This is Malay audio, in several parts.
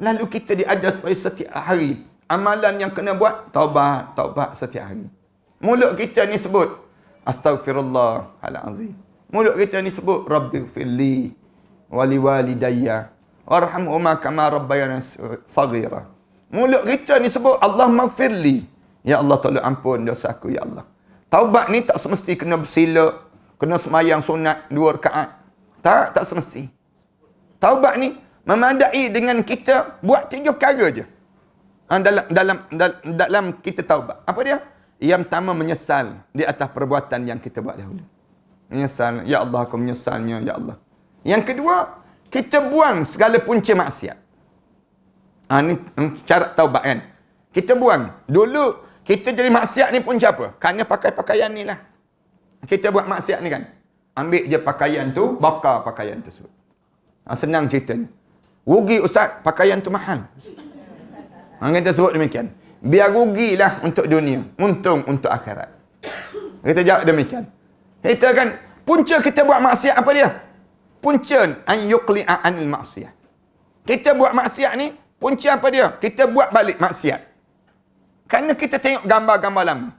Lalu kita diajar supaya setiap hari amalan yang kena buat, taubat setiap hari. Mulut kita ni sebut Astaghfirullahalazim. Mulut kita ni sebut Rabbighfirli wali walidayya warhamhuma kama rabbayana saghira. Mulut kita ni sebut Allahummaghfirli. Ya Allah, tolong ampun dosa aku, ya Allah. Taubat ni tak semesti kena bersila, kena semayang sunat 2 rakaat. Tak semesti. Taubat ni memadai dengan kita buat 3 perkara je. Dalam kita taubat. Apa dia? Yang pertama, menyesal di atas perbuatan yang kita buat dahulu. Menyesal, ya Allah aku menyesalnya, ya Allah. Yang kedua, kita buang segala punca maksiat. Ni cara taubat kan. Kita buang. Dulu kita jadi maksiat ni punca apa? Kerana pakai pakaian ni lah. Kita buat maksiat ni kan. Ambil je pakaian tu, bakar pakaian tersebut. Senang ceritanya. Rugi ustaz, pakaian tu mahal. Kita sebut demikian. Biar rugilah untuk dunia, untung untuk akhirat. Kita jawab demikian. Kita kan, punca kita buat maksiat apa dia? Punca an yuqli'a anil maksiyah. Kita buat maksiat ni, punca apa dia? Kita buat balik maksiat. Kerana kita tengok gambar-gambar lama.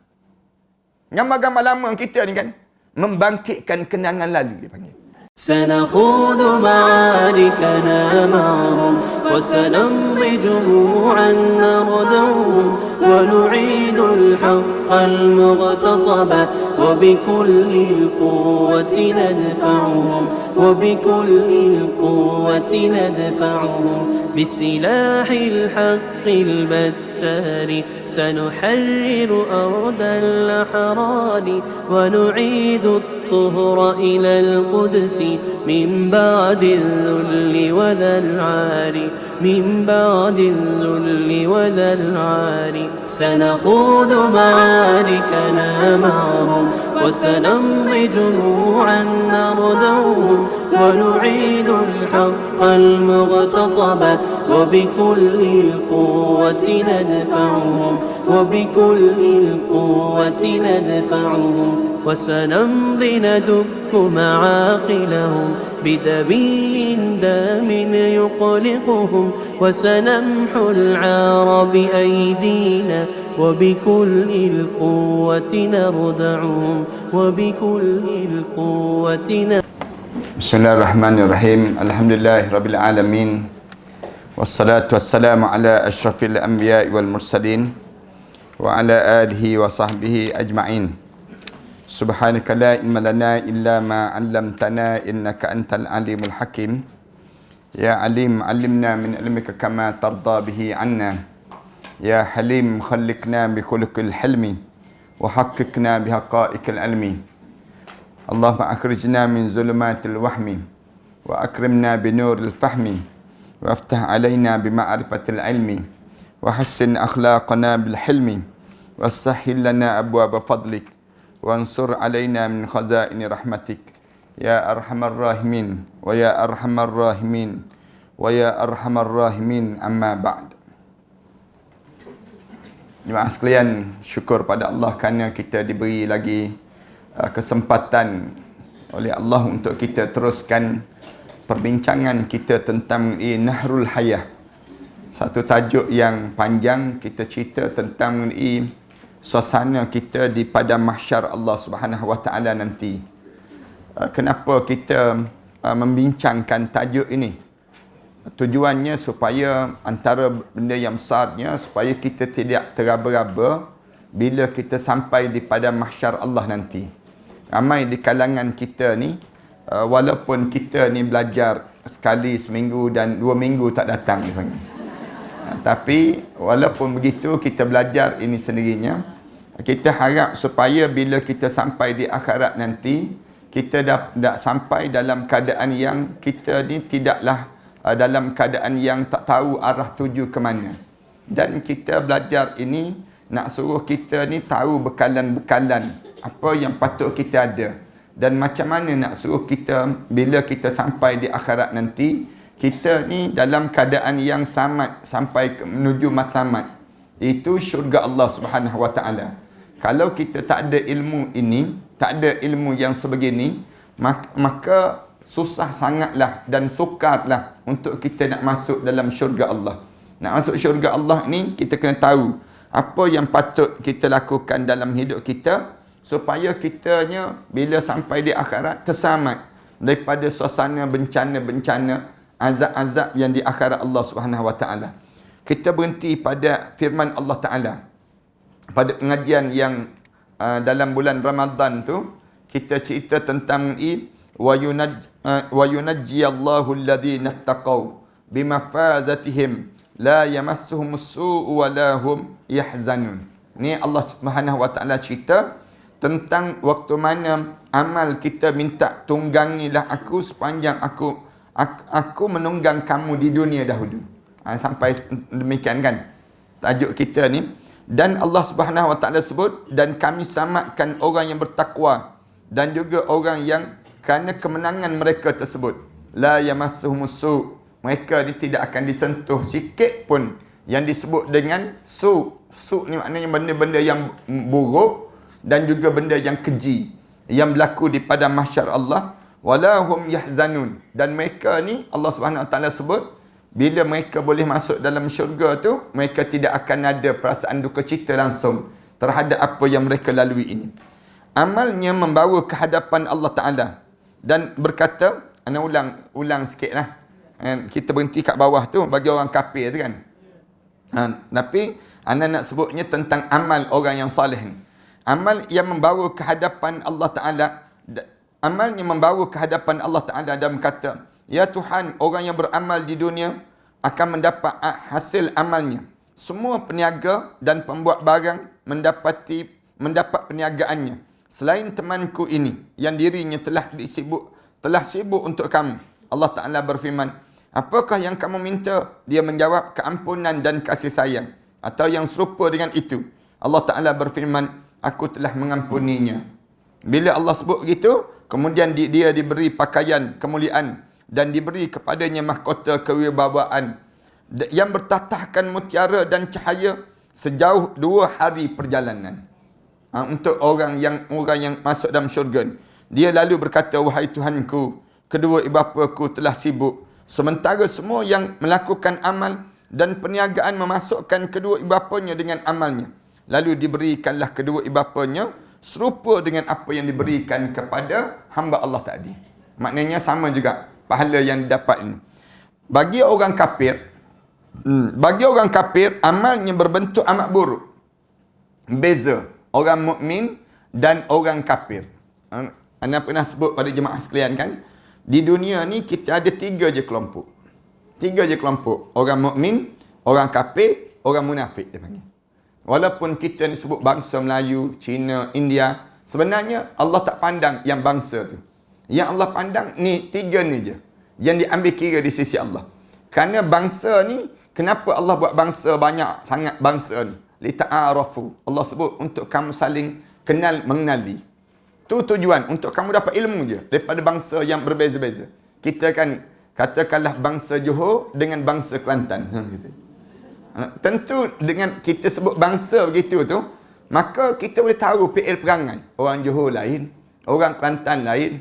Gambar-gambar lama kita ni kan, membangkitkan kenangan lalu, dia panggil. سنخوض معاركنا معهم وسنمضي جموعا نردعهم ونعيد الحق المغتصب وبكل القوة ندفعهم وبكل القوة ندفعهم بسلاح الحق البتار سنحرر أرض الأحرار ونعيد الطهر إلى القدس من بعد الذل وذا العار من بعد الذل وذا العار سنخوض معاركنا معهم وسنمضي جموعا نردعهم ونعيد الحق المغتصب وبكل القوة ندفعهم وبكل القوة ندفعهم وسنمضي ندك معاقلهم بدبيل دام يقلقهم وسنمحو العار بأيدينا وبكل القوة نردعهم وبكل القوة Bismillahirrahmanirrahim. Alhamdulillahirabbil alamin. Wassalatu wassalamu ala asyrafil anbiya'i wal mursalin wa ala alihi wa sahbihi ajma'in. Subhanaka la ilma lana illa ma 'allamtana innaka antal alimul hakim. Ya alim 'allimna min ilmika kama tarda bihi 'anna. Ya halim khalliqna bi khuluqil hilmi wa haqqqiqna bi haqa'iqil ilmi. Allahumma akhrijna min zulumatil wahmi wa akrimna bi nuril fahmi wa aftah alaina bi ma'rifatil ilmi wa hassin akhlaqana bil hilmi wa sahhil lana abwaaba fadlik wa ansur alaina min khazaini rahmatik ya arhamar rahimin wa ya arhamar rahimin wa ya arhamar rahimin, amma ba'd. Jemaah sekalian, syukur pada Allah kerana kita diberi lagi kesempatan oleh Allah untuk kita teruskan perbincangan kita tentang Nahrul Hayah. Satu tajuk yang panjang, kita cerita tentang suasana kita di padang mahsyar Allah Subhanahu Wa Taala nanti. Kenapa kita membincangkan tajuk ini? Tujuannya supaya antara benda yang besarnya supaya kita tidak teraba-raba bila kita sampai di padang mahsyar Allah nanti. Ramai di kalangan kita ni, walaupun kita ni belajar sekali seminggu dan 2 minggu tak datang, tapi walaupun begitu kita belajar ini sendirinya. Kita harap supaya bila kita sampai di akhirat nanti, kita dah sampai dalam keadaan yang kita ni tidaklah dalam keadaan yang tak tahu arah tuju ke mana. Dan kita belajar ini nak suruh kita ni tahu bekalan-bekalan apa yang patut kita ada, dan macam mana nak suruh kita bila kita sampai di akhirat nanti, kita ni dalam keadaan yang selamat sampai menuju matlamat, itu syurga Allah Subhanahu Wa Taala. Kalau kita tak ada ilmu ini, tak ada ilmu yang sebegini, maka susah sangatlah dan sukarlah untuk kita nak masuk dalam syurga Allah. Nak masuk syurga Allah ni, kita kena tahu apa yang patut kita lakukan dalam hidup kita supaya kitanya bila sampai di akhirat terselamat daripada suasana bencana-bencana, azab-azab yang di akhirat Allah Subhanahu Wa Taala. Kita berhenti pada firman Allah Taala pada pengajian yang dalam bulan Ramadan tu, kita cerita tentang wa yunajjiyallahu alladhina taqaw bimafazatihim la yamassuhumus su'u wa lahum yahzanun. Ni Allah Subhanahu Wa Taala cerita tentang waktu mana amal kita minta tunggangilah aku sepanjang aku menunggang kamu di dunia dahulu. Sampai demikian kan tajuk kita ni. Dan Allah Subhanahu Wa Taala sebut, dan kami selamatkan orang yang bertakwa dan juga orang yang kerana kemenangan mereka tersebut la yamassuhumus su', mereka ni tidak akan disentuh sikit pun yang disebut dengan su'. Su' ni maknanya benda-benda yang buruk dan juga benda yang keji yang berlaku di padang mahsyar Allah. Walahum yahzanun, dan mereka ni Allah Subhanahu Wa Taala sebut bila mereka boleh masuk dalam syurga tu, mereka tidak akan ada perasaan duka cita langsung terhadap apa yang mereka lalui ini. Amalnya membawa ke hadapan Allah Taala dan berkata, ana ulang sikitlah. Kita berhenti kat bawah tu bagi orang kafir tu kan. Tapi ana nak sebutnya tentang amal orang yang soleh ni. Amal yang membawa ke hadapan Allah Ta'ala, amalnya membawa ke hadapan Allah Ta'ala dan berkata, ya Tuhan, orang yang beramal di dunia akan mendapat hasil amalnya. Semua peniaga dan pembuat barang mendapat perniagaannya. Selain temanku ini, yang dirinya telah sibuk untuk kamu. Allah Ta'ala berfirman, apakah yang kamu minta? Dia menjawab, keampunan dan kasih sayang. Atau yang serupa dengan itu. Allah Ta'ala berfirman, aku telah mengampuninya. Bila Allah sebut begitu, kemudian dia diberi pakaian kemuliaan dan diberi kepadanya mahkota kewibawaan yang bertatahkan mutiara dan cahaya sejauh 2 hari perjalanan. Untuk orang yang masuk dalam syurga. Dia lalu berkata, wahai Tuhanku, kedua ibu bapaku telah sibuk. Sementara semua yang melakukan amal dan perniagaan memasukkan kedua ibu bapanya dengan amalnya. Lalu diberikanlah kedua ibu bapanya serupa dengan apa yang diberikan kepada hamba Allah tadi. Maknanya sama juga pahala yang didapat ini. Bagi orang kafir, amalnya berbentuk amat buruk. Beza orang mukmin dan orang kafir. Anda pernah sebut pada jemaah sekalian kan, di dunia ni kita ada 3 je kelompok. 3 je kelompok. Orang mukmin, orang kafir, orang munafik dia panggil. Walaupun kita ni sebut bangsa Melayu, Cina, India, sebenarnya Allah tak pandang yang bangsa tu. Yang Allah pandang ni 3 ni je yang diambil kira di sisi Allah. Kerana bangsa ni, kenapa Allah buat bangsa banyak sangat bangsa ni? Lita'arafu. Allah sebut untuk kamu saling kenal mengenali. Tu tujuan untuk kamu dapat ilmu je daripada bangsa yang berbeza-beza. Kita kan katakanlah bangsa Johor dengan bangsa Kelantan. Tentu dengan kita sebut bangsa begitu tu, maka kita boleh tahu PL perangai. Orang Johor lain, orang Kelantan lain.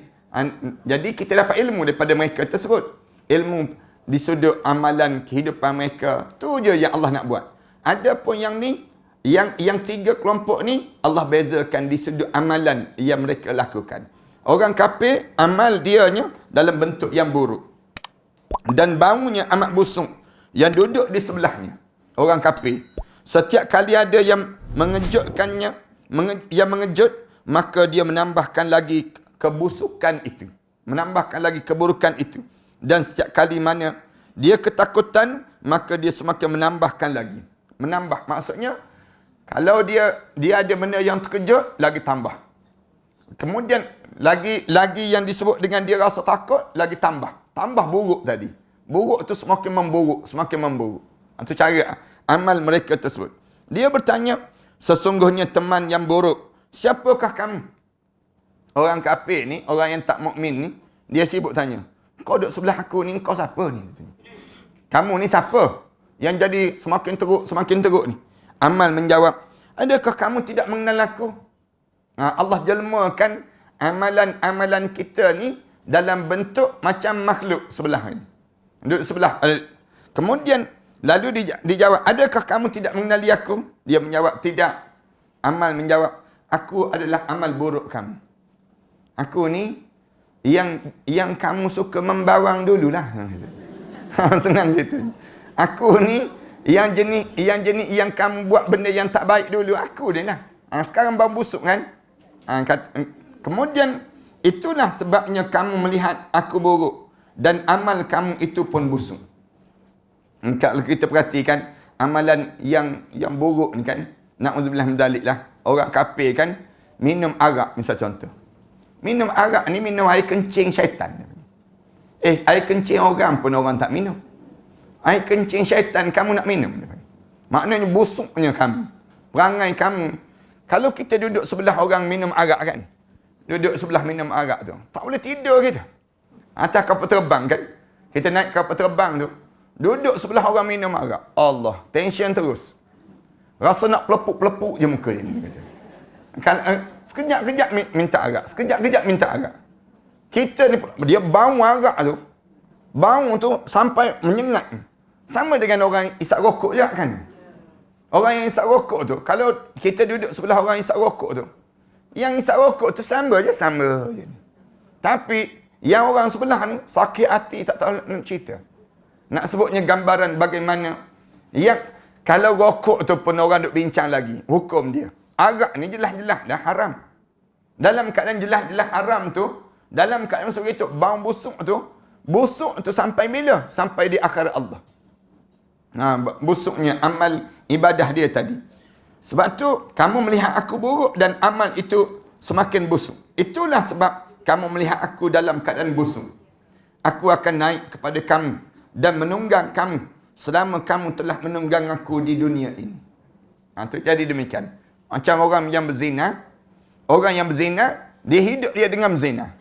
Jadi kita dapat ilmu daripada mereka tersebut. Ilmu di sudut amalan kehidupan mereka. Tu je yang Allah nak buat. Ada pun yang ni, yang 3 kelompok ni Allah bezakan di sudut amalan yang mereka lakukan. Orang kafir, amal dianya dalam bentuk yang buruk dan baunya amat busuk yang duduk di sebelahnya. Orang kafir, setiap kali ada yang mengejutkannya, yang mengejut, maka dia menambahkan lagi kebusukan itu, menambahkan lagi keburukan itu. Dan setiap kali mana dia ketakutan, maka dia semakin menambahkan lagi. Menambah maksudnya, kalau dia ada benda yang terkejut, lagi tambah. Kemudian lagi yang disebut dengan dia rasa takut, lagi tambah buruk tadi. Buruk tu semakin memburuk. Itu cara amal mereka tersebut. Dia bertanya, sesungguhnya teman yang buruk, siapakah kamu? Orang kafir ni, orang yang tak mukmin ni, dia sibuk tanya, kau duduk sebelah aku ni, kau siapa ni? Kamu ni siapa? Yang jadi semakin teruk ni. Amal menjawab, adakah kamu tidak mengenal aku? Allah jelmakan amalan-amalan kita ni dalam bentuk macam makhluk sebelah ni. Duduk sebelah. Kemudian Lalu dijawab, adakah kamu tidak mengenali aku? Dia menjawab, tidak. Amal menjawab, aku adalah amal buruk kamu. Aku ni yang kamu suka membawang dululah. Senang gitu. Aku ni yang kamu buat benda yang tak baik dulu, aku dia lah. Sekarang bau busuk kan? Kemudian itulah sebabnya kamu melihat aku buruk dan amal kamu itu pun busuk. Kalau kita perhatikan amalan yang buruk ni kan, na'udzubillah min dzalik lah. Orang kafir kan minum arak, misal contoh. Minum arak ni minum air kencing syaitan. Air kencing orang pun orang tak minum. Air kencing syaitan kamu nak minum. Maknanya busuknya kamu. Perangai kamu. Kalau kita duduk sebelah orang minum arak kan. Duduk sebelah minum arak tu. Tak boleh tidur kita. Atas kapal terbang kan. Kita naik kapal terbang tu. Duduk sebelah orang minum arak. Allah. Tension terus. Rasa nak pelepuk-pelepuk je muka dia. Kan, sekejap-kejap minta arak. Sekejap-kejap minta arak. Kita ni, dia bau arak tu. Bau tu sampai menyengat. Sama dengan orang isap rokok je kan. Orang yang isap rokok tu, kalau kita duduk sebelah orang isap rokok tu, yang isap rokok tu sama je. Tapi, yang orang sebelah ni, sakit hati tak tahu nak cerita. Nak sebutnya gambaran bagaimana yang kalau rokok tu pun orang duk bincang lagi, hukum dia. Arak ni jelas-jelas dah haram. Dalam keadaan jelas-jelas haram tu, dalam keadaan seperti itu, bau busuk tu sampai bila? Sampai di akhirat Allah. Busuknya amal ibadah dia tadi. Sebab tu, kamu melihat aku buruk dan amal itu semakin busuk. Itulah sebab kamu melihat aku dalam keadaan busuk. Aku akan naik kepada kamu dan menunggang kamu selama kamu telah menunggang aku di dunia ini. Itu jadi demikian. Macam orang yang berzina. Orang yang berzina, dia hidup dia dengan berzina.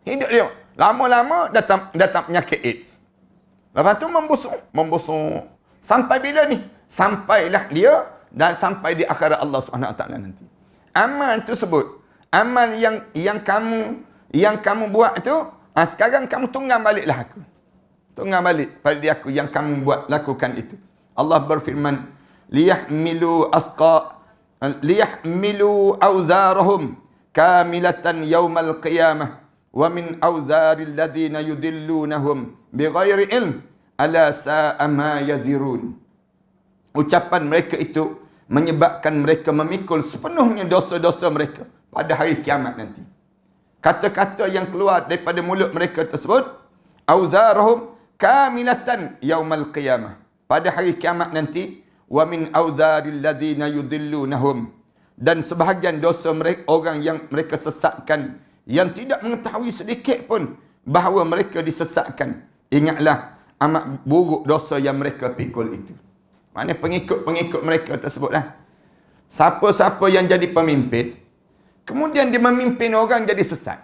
Hidup dia. Lama-lama datang penyakit AIDS. Lepas tu membusuk. Sampai bila ni? Sampailah dia dan sampai di akhirat Allah SWT nanti. Amal tersebut, amal yang kamu buat tu, sekarang kamu tunggang baliklah aku. Tunggang balik pada aku yang kamu buat, lakukan itu. Allah berfirman, liyahmilu awzarahum kamilatan yawmal qiyamah wa min awzaril ladzina yudillunahum bighairi ilm ala sa'a ma yadhirun. Ucapan mereka itu menyebabkan mereka memikul sepenuhnya dosa-dosa mereka pada hari kiamat nanti. Kata-kata yang keluar daripada mulut mereka tersebut, awzarahum kamilatan yaumal qiyamah, pada hari kiamat nanti, wa min awzaril ladzina yudillunahum, dan sebahagian dosa mereka, orang yang mereka sesatkan, yang tidak mengetahui sedikit pun bahawa mereka disesatkan. Ingatlah amat buruk dosa yang mereka pikul itu. Maknanya pengikut-pengikut mereka tersebutlah. Siapa-siapa yang jadi pemimpin, kemudian dia memimpin orang jadi sesat.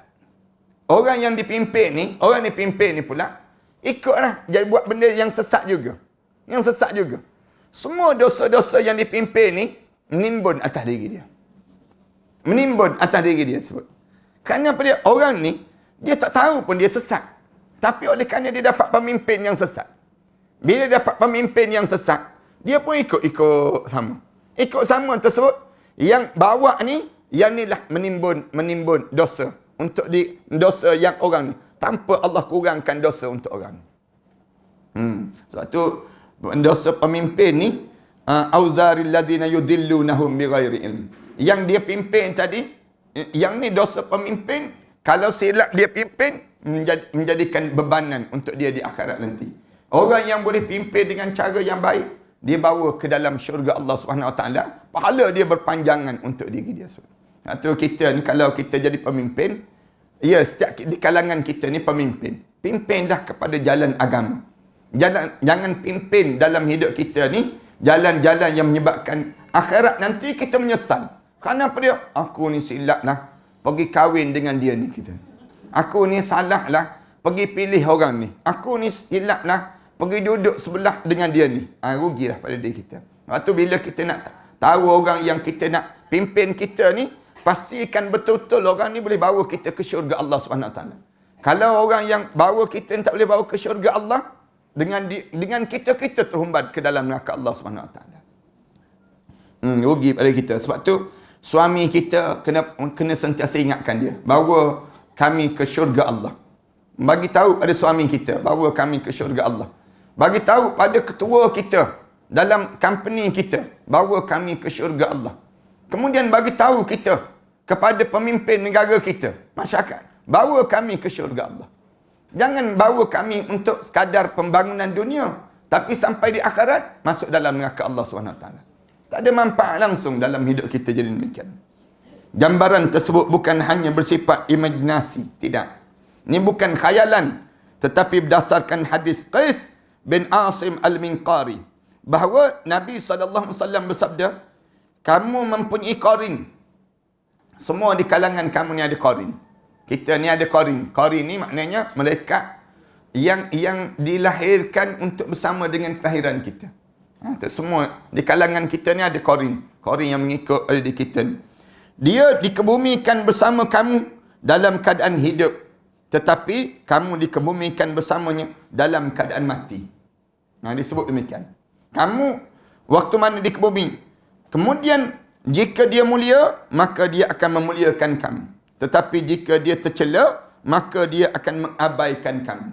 Orang yang dipimpin ni, orang yang dipimpin ni pula, ikutlah jadi buat benda yang sesat juga. Yang sesat juga. Semua dosa-dosa yang dipimpin ni menimbun atas diri dia. Menimbun atas diri dia sebut. Kerana apa dia? Orang ni, dia tak tahu pun dia sesat. Tapi oleh kerana dia dapat pemimpin yang sesat. Bila dapat pemimpin yang sesat, dia pun ikut sama. Ikut sama tersebut, yang bawa ni, yang ni lah menimbun dosa. Untuk dosa yang orang ni. Tanpa Allah kurangkan dosa untuk orang ni. Sebab tu, dosa pemimpin ni, awzaril ladzina yudillunahum bighairi ilm. Yang dia pimpin tadi, yang ni dosa pemimpin, kalau silap dia pimpin, menjadikan bebanan untuk dia di akhirat nanti. Orang yang boleh pimpin dengan cara yang baik, dia bawa ke dalam syurga Allah SWT, pahala dia berpanjangan untuk diri dia. Atau kita ni, kalau kita jadi pemimpin, ya, setiap di kalangan kita ni pemimpin. Pimpinlah kepada jalan agama. Jangan pimpin dalam hidup kita ni jalan-jalan yang menyebabkan akhirat nanti kita menyesal. Kerana apa dia? Aku ni silap lah pergi kahwin dengan dia ni kita. Aku ni salah lah pergi pilih orang ni. Aku ni silap lah pergi duduk sebelah dengan dia ni. Rugilah pada diri kita. Waktu bila kita nak tahu orang yang kita nak pimpin kita ni, pastikan betul-betul orang ni boleh bawa kita ke syurga Allah SWT. Kalau orang yang bawa kita tak boleh bawa ke syurga Allah, dengan kita terhumbat ke dalam neraka Allah Subhanahu Wa Taala. Rugi pada kita. Sebab tu suami kita kena sentiasa ingatkan dia bahawa kami ke syurga Allah. Bagi tahu pada suami kita bahawa kami ke syurga Allah. Bagi tahu pada ketua kita dalam company kita bahawa kami ke syurga Allah. Kemudian bagi tahu kita kepada pemimpin negara kita, masyarakat, bahawa kami ke syurga Allah. Jangan bawa kami untuk sekadar pembangunan dunia, tapi sampai di akhirat masuk dalam neraka Allah SWT. Tak ada manfaat langsung dalam hidup kita jadi demikian. Gambaran tersebut bukan hanya bersifat imajinasi, tidak. Ini bukan khayalan, tetapi berdasarkan hadis Qais bin Asim Al-Minqari bahawa Nabi SAW bersabda, kamu mempunyai qarin. Semua di kalangan kamu ni ada qarin. Kita ni ada qarin. Qarin ni maknanya malaikat yang dilahirkan untuk bersama dengan kelahiran kita. Semua di kalangan kita ni ada qarin. Qarin yang mengikut di kita ni. Dia dikebumikan bersama kamu dalam keadaan hidup, tetapi kamu dikebumikan bersamanya dalam keadaan mati. Disebut demikian. Kamu waktu mana dikebumi, kemudian jika dia mulia, maka dia akan memuliakan kamu. Tetapi jika dia tercela, maka dia akan mengabaikan kamu.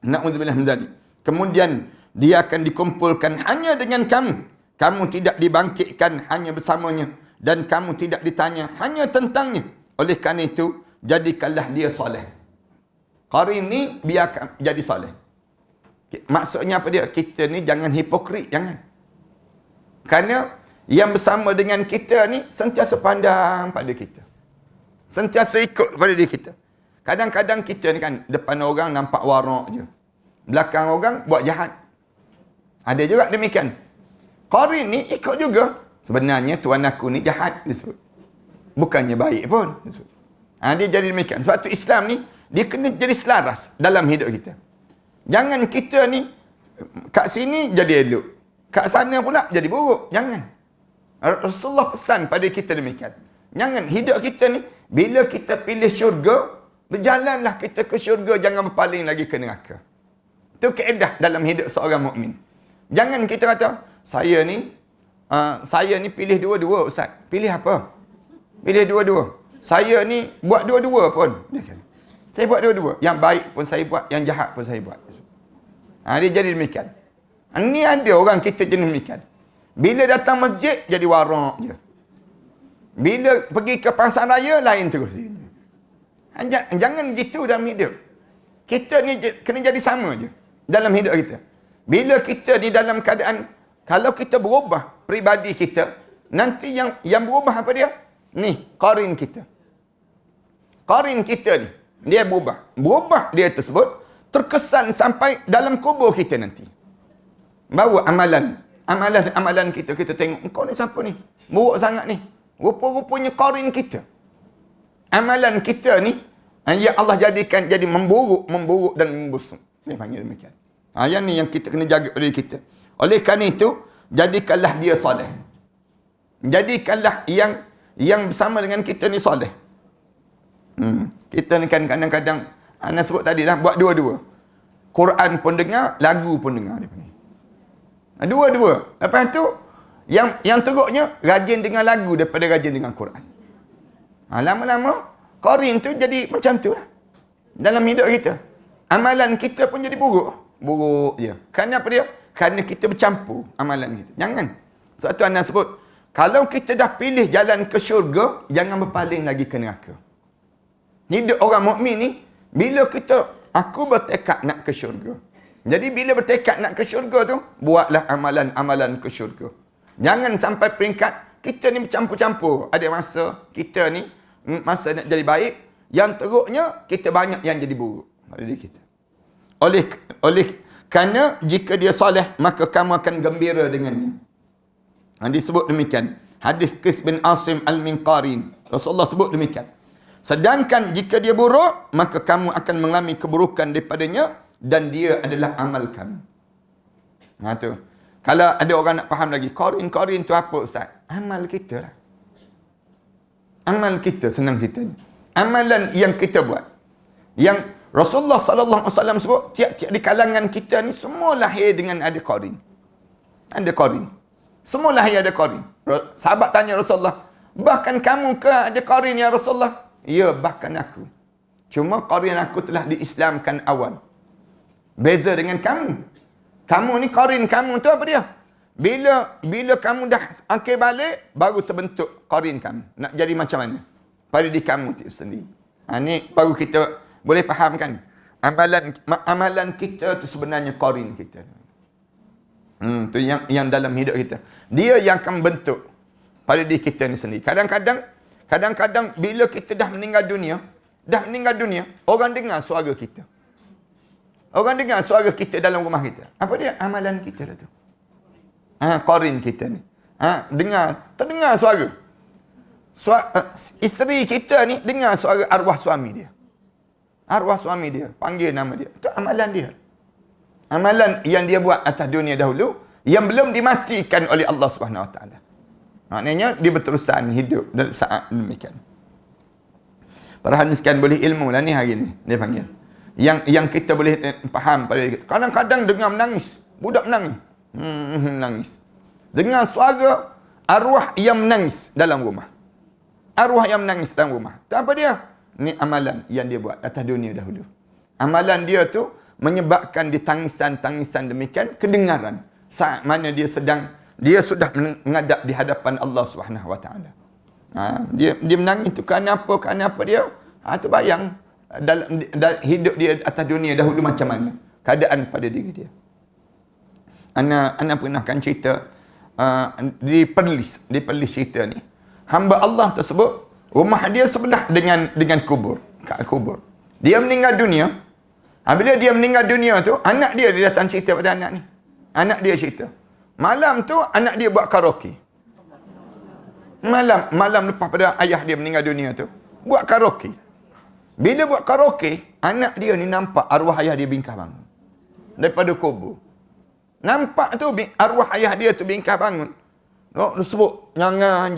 Na'udzubillah min dzalik. Kemudian dia akan dikumpulkan hanya dengan kamu. Kamu tidak dibangkitkan hanya bersamanya, dan kamu tidak ditanya hanya tentangnya. Oleh kerana itu, jadikanlah dia soleh. Qarin ni biarkan jadi soleh. Maksudnya apa dia? Kita ni jangan hipokrit, jangan. Kerana yang bersama dengan kita ni sentiasa pandang pada kita. Sentiasa ikut pada diri kita. Kadang-kadang kita ni kan, depan orang nampak warak je. Belakang orang buat jahat. Ada juga demikian. Qarin ni ikut juga. Sebenarnya tuan aku ni jahat, disebut. Bukannya baik pun, disebut. Dia jadi demikian. Sebab tu Islam ni, dia kena jadi selaras dalam hidup kita. Jangan kita ni, kat sini jadi elok. Kat sana pula jadi buruk. Jangan. Rasulullah pesan pada kita demikian. Jangan. Hidup kita ni, bila kita pilih syurga, berjalanlah kita ke syurga, jangan berpaling lagi ke neraka. Itu kaedah dalam hidup seorang mukmin. Jangan kita kata, saya ni pilih dua-dua, Ustaz. Pilih apa? Pilih dua-dua. Saya ni buat dua-dua pun. Saya buat dua-dua. Yang baik pun saya buat, yang jahat pun saya buat. Dia jadi demikian. Ini ada orang kita jadi demikian. Bila datang masjid, jadi warak je. Bila pergi ke pasar raya, lain terus. Jangan gitu dalam hidup. Kita ni kena jadi sama je dalam hidup kita. Bila kita di dalam keadaan, kalau kita berubah peribadi kita, nanti yang berubah apa dia? Ni, qarin kita. Qarin kita ni, dia berubah. Berubah dia tersebut, terkesan sampai dalam kubur kita nanti. Bawa amalan kita tengok, kau ni siapa ni? Buruk sangat ni. Rupa-rupanya qarin kita. Amalan kita ni, yang Allah jadikan jadi memburuk dan membusuk. Dia panggil demikian. Yang ni yang kita kena jaga diri kita. Oleh kerana itu, jadikanlah dia soleh. Jadikanlah yang bersama dengan kita ni soleh. Kita ni kan kadang-kadang, Ana sebut tadi lah, buat dua-dua. Quran pun dengar, lagu pun dengar. Dia panggil. Dua-dua. Lepas tu, yang teruknya, rajin dengar lagu daripada rajin dengar Quran. Lama-lama, qarin tu jadi macam tu lah. Dalam hidup kita. Amalan kita pun jadi buruk. Buruk je. Kerana apa dia? Kerana kita bercampur amalan kita. Jangan. Sebab tu Anda sebut, kalau kita dah pilih jalan ke syurga, jangan berpaling lagi ke neraka. Hidup orang mukmin ni, bila aku bertekad nak ke syurga. Jadi bila bertekad nak ke syurga tu, buatlah amalan-amalan ke syurga. Jangan sampai peringkat, kita ni bercampur-campur. Ada masa kita ni, masa nak jadi baik, yang teruknya, kita banyak yang jadi buruk. Oleh kita. Oleh kerana jika dia soleh, maka kamu akan gembira dengannya. Disebut demikian. Hadis Qais bin Asim Al-Minqari. Rasulullah sebut demikian. Sedangkan jika dia buruk, maka kamu akan mengalami keburukan daripadanya, dan dia adalah amal kamu. Tu. Kalau ada orang nak faham lagi, qarin tu apa Ustaz? Amal kita lah. Amal kita, senang cerita ni. Amalan yang kita buat. Yang Rasulullah sallallahu alaihi wasallam sebut tiap-tiap di kalangan kita ni semua lahir dengan ada qarin. Ada qarin. Semua lahir ada qarin. Sahabat tanya Rasulullah, bahkan kamu ke ada qarin ya Rasulullah? Ya, bahkan aku. Cuma qarin aku telah diislamkan awal. Beza dengan kamu. Kamu ni qarin kamu tu apa dia? Bila kamu dah akhir balik, baru terbentuk qarin kamu. Nak jadi macam mana? Pada diri kamu tu sendiri. Ni baru kita boleh faham kan? Amalan kita tu sebenarnya qarin kita. Tu yang dalam hidup kita. Dia yang akan bentuk pada diri kita ni sendiri. Kadang-kadang bila kita dah meninggal dunia, orang dengar suara kita. Orang dengar suara kita dalam rumah kita. Apa dia? Amalan kita dah tu. Qarin kita ni. Terdengar suara. Isteri kita ni dengar suara arwah suami dia. Arwah suami dia panggil nama dia. Itu amalan dia. Amalan yang dia buat atas dunia dahulu yang belum dimatikan oleh Allah Subhanahu Wa Taala. Maknanya dia berterusan hidup dan saat demikian. Perhatian sekalian, boleh ilmu lah ni hari ni dia panggil. Yang kita boleh faham pada kita. Kadang-kadang dengar menangis. Budak menangis. Menangis. Dengar suara arwah yang menangis dalam rumah. Arwah yang menangis dalam rumah. Itu apa dia? Ni amalan yang dia buat atas dunia dahulu. Amalan dia tu menyebabkan dia tangisan-tangisan demikian kedengaran saat mana dia sudah menghadap di hadapan Allah Subhanahu Wa Taala. Dia menangis tu kerana apa dia? Tu bayang dalam hidup dia atas dunia dahulu macam mana keadaan pada diri dia. Ana pernah kan cerita di Perlis cerita ni. Hamba Allah tersebut rumah dia sebelah dengan kubur. Dia meninggal dunia. Bila dia meninggal dunia tu, anak dia datang cerita pada anak ni. Anak dia cerita. Malam tu anak dia buat karaoke. Malam lepas pada ayah dia meninggal dunia tu, buat karaoke. Bila buat karaoke, anak dia ni nampak arwah ayah dia bingkah bangun daripada kubur. Nampak tu arwah ayah dia tu bingkah bangun. Dia sebut, jangan.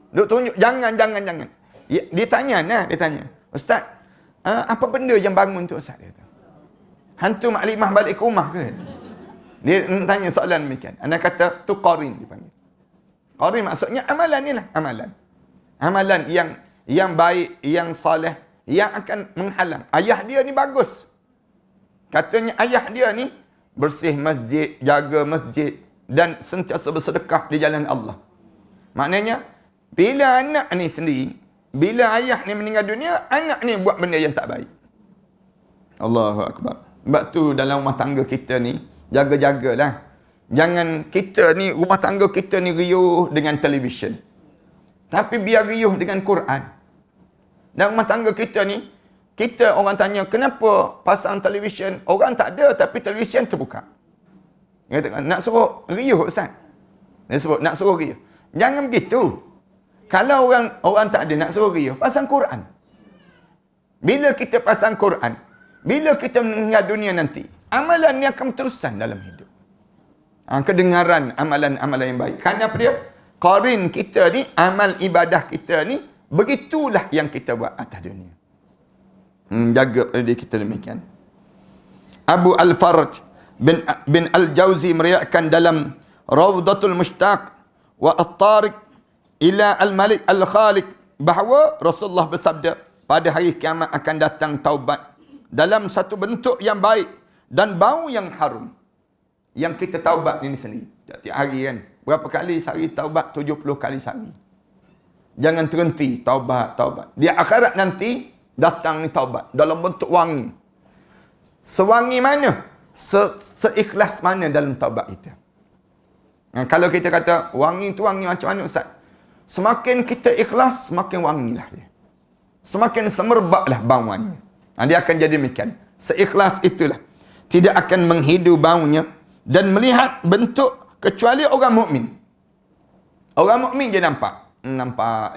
Dia tunjuk, jangan. Dia tanya, Ustaz, apa benda yang bangun tu Ustaz? Dia kata, hantu maklimah balik ke rumah ke? Dia tanya soalan demikian. Anak kata, tu qarin dipanggil. Qarin maksudnya amalan ni lah. Amalan yang baik, yang soleh, yang akan menghalang. Ayah dia ni bagus. Katanya ayah dia ni bersih masjid, jaga masjid dan sentiasa bersedekah di jalan Allah. Maknanya, bila anak ni sendiri, bila ayah ni meninggal dunia, anak ni buat benda yang tak baik. Allahu Akbar. Sebab tu dalam rumah tangga kita ni, jaga-jagalah. Jangan kita ni, rumah tangga kita ni riuh dengan televisyen. Tapi biar riuh dengan Quran. Dalam rumah tangga kita ni, kita orang tanya, kenapa pasang televisyen? Orang tak ada, tapi televisyen terbuka. Dia kata, nak suruh riuh Ustaz. Dia sebut, nak suruh riuh. Jangan begitu. Kalau orang tak ada nak suruh riuh, pasang Quran. Bila kita pasang Quran, bila kita meninggal dunia nanti, amalan ni akan teruskan dalam hidup. Kedengaran amalan-amalan yang baik. Kerana apa dia? Qarin kita ni, amal ibadah kita ni, begitulah yang kita buat atas dunia. Jaga pada diri kita demikian. Abu Al-Faraj bin Al-Jauzi meriwayatkan dalam Rawdatul Mushtaq wa At-Tariq ila Al-Malik Al-Khaliq bahawa Rasulullah bersabda, pada hari kiamat akan datang taubat dalam satu bentuk yang baik dan bau yang harum. Yang kita taubat ini sendiri. Tiap hari kan. Berapa kali sehari taubat? 70 kali sehari. Jangan terhenti taubat. Di akhirat nanti datang ni taubat dalam bentuk wangi. Sewangi mana? Seikhlas mana dalam taubat kita. Kalau kita kata wangi tu wangi macam mana Ustaz? Semakin kita ikhlas, semakin wangilah dia. Semakin semerbaklah bauannya. Dia akan jadi demikian. Seikhlas itulah. Tidak akan menghidu baunya dan melihat bentuk kecuali orang mukmin. Orang mukmin dia nampak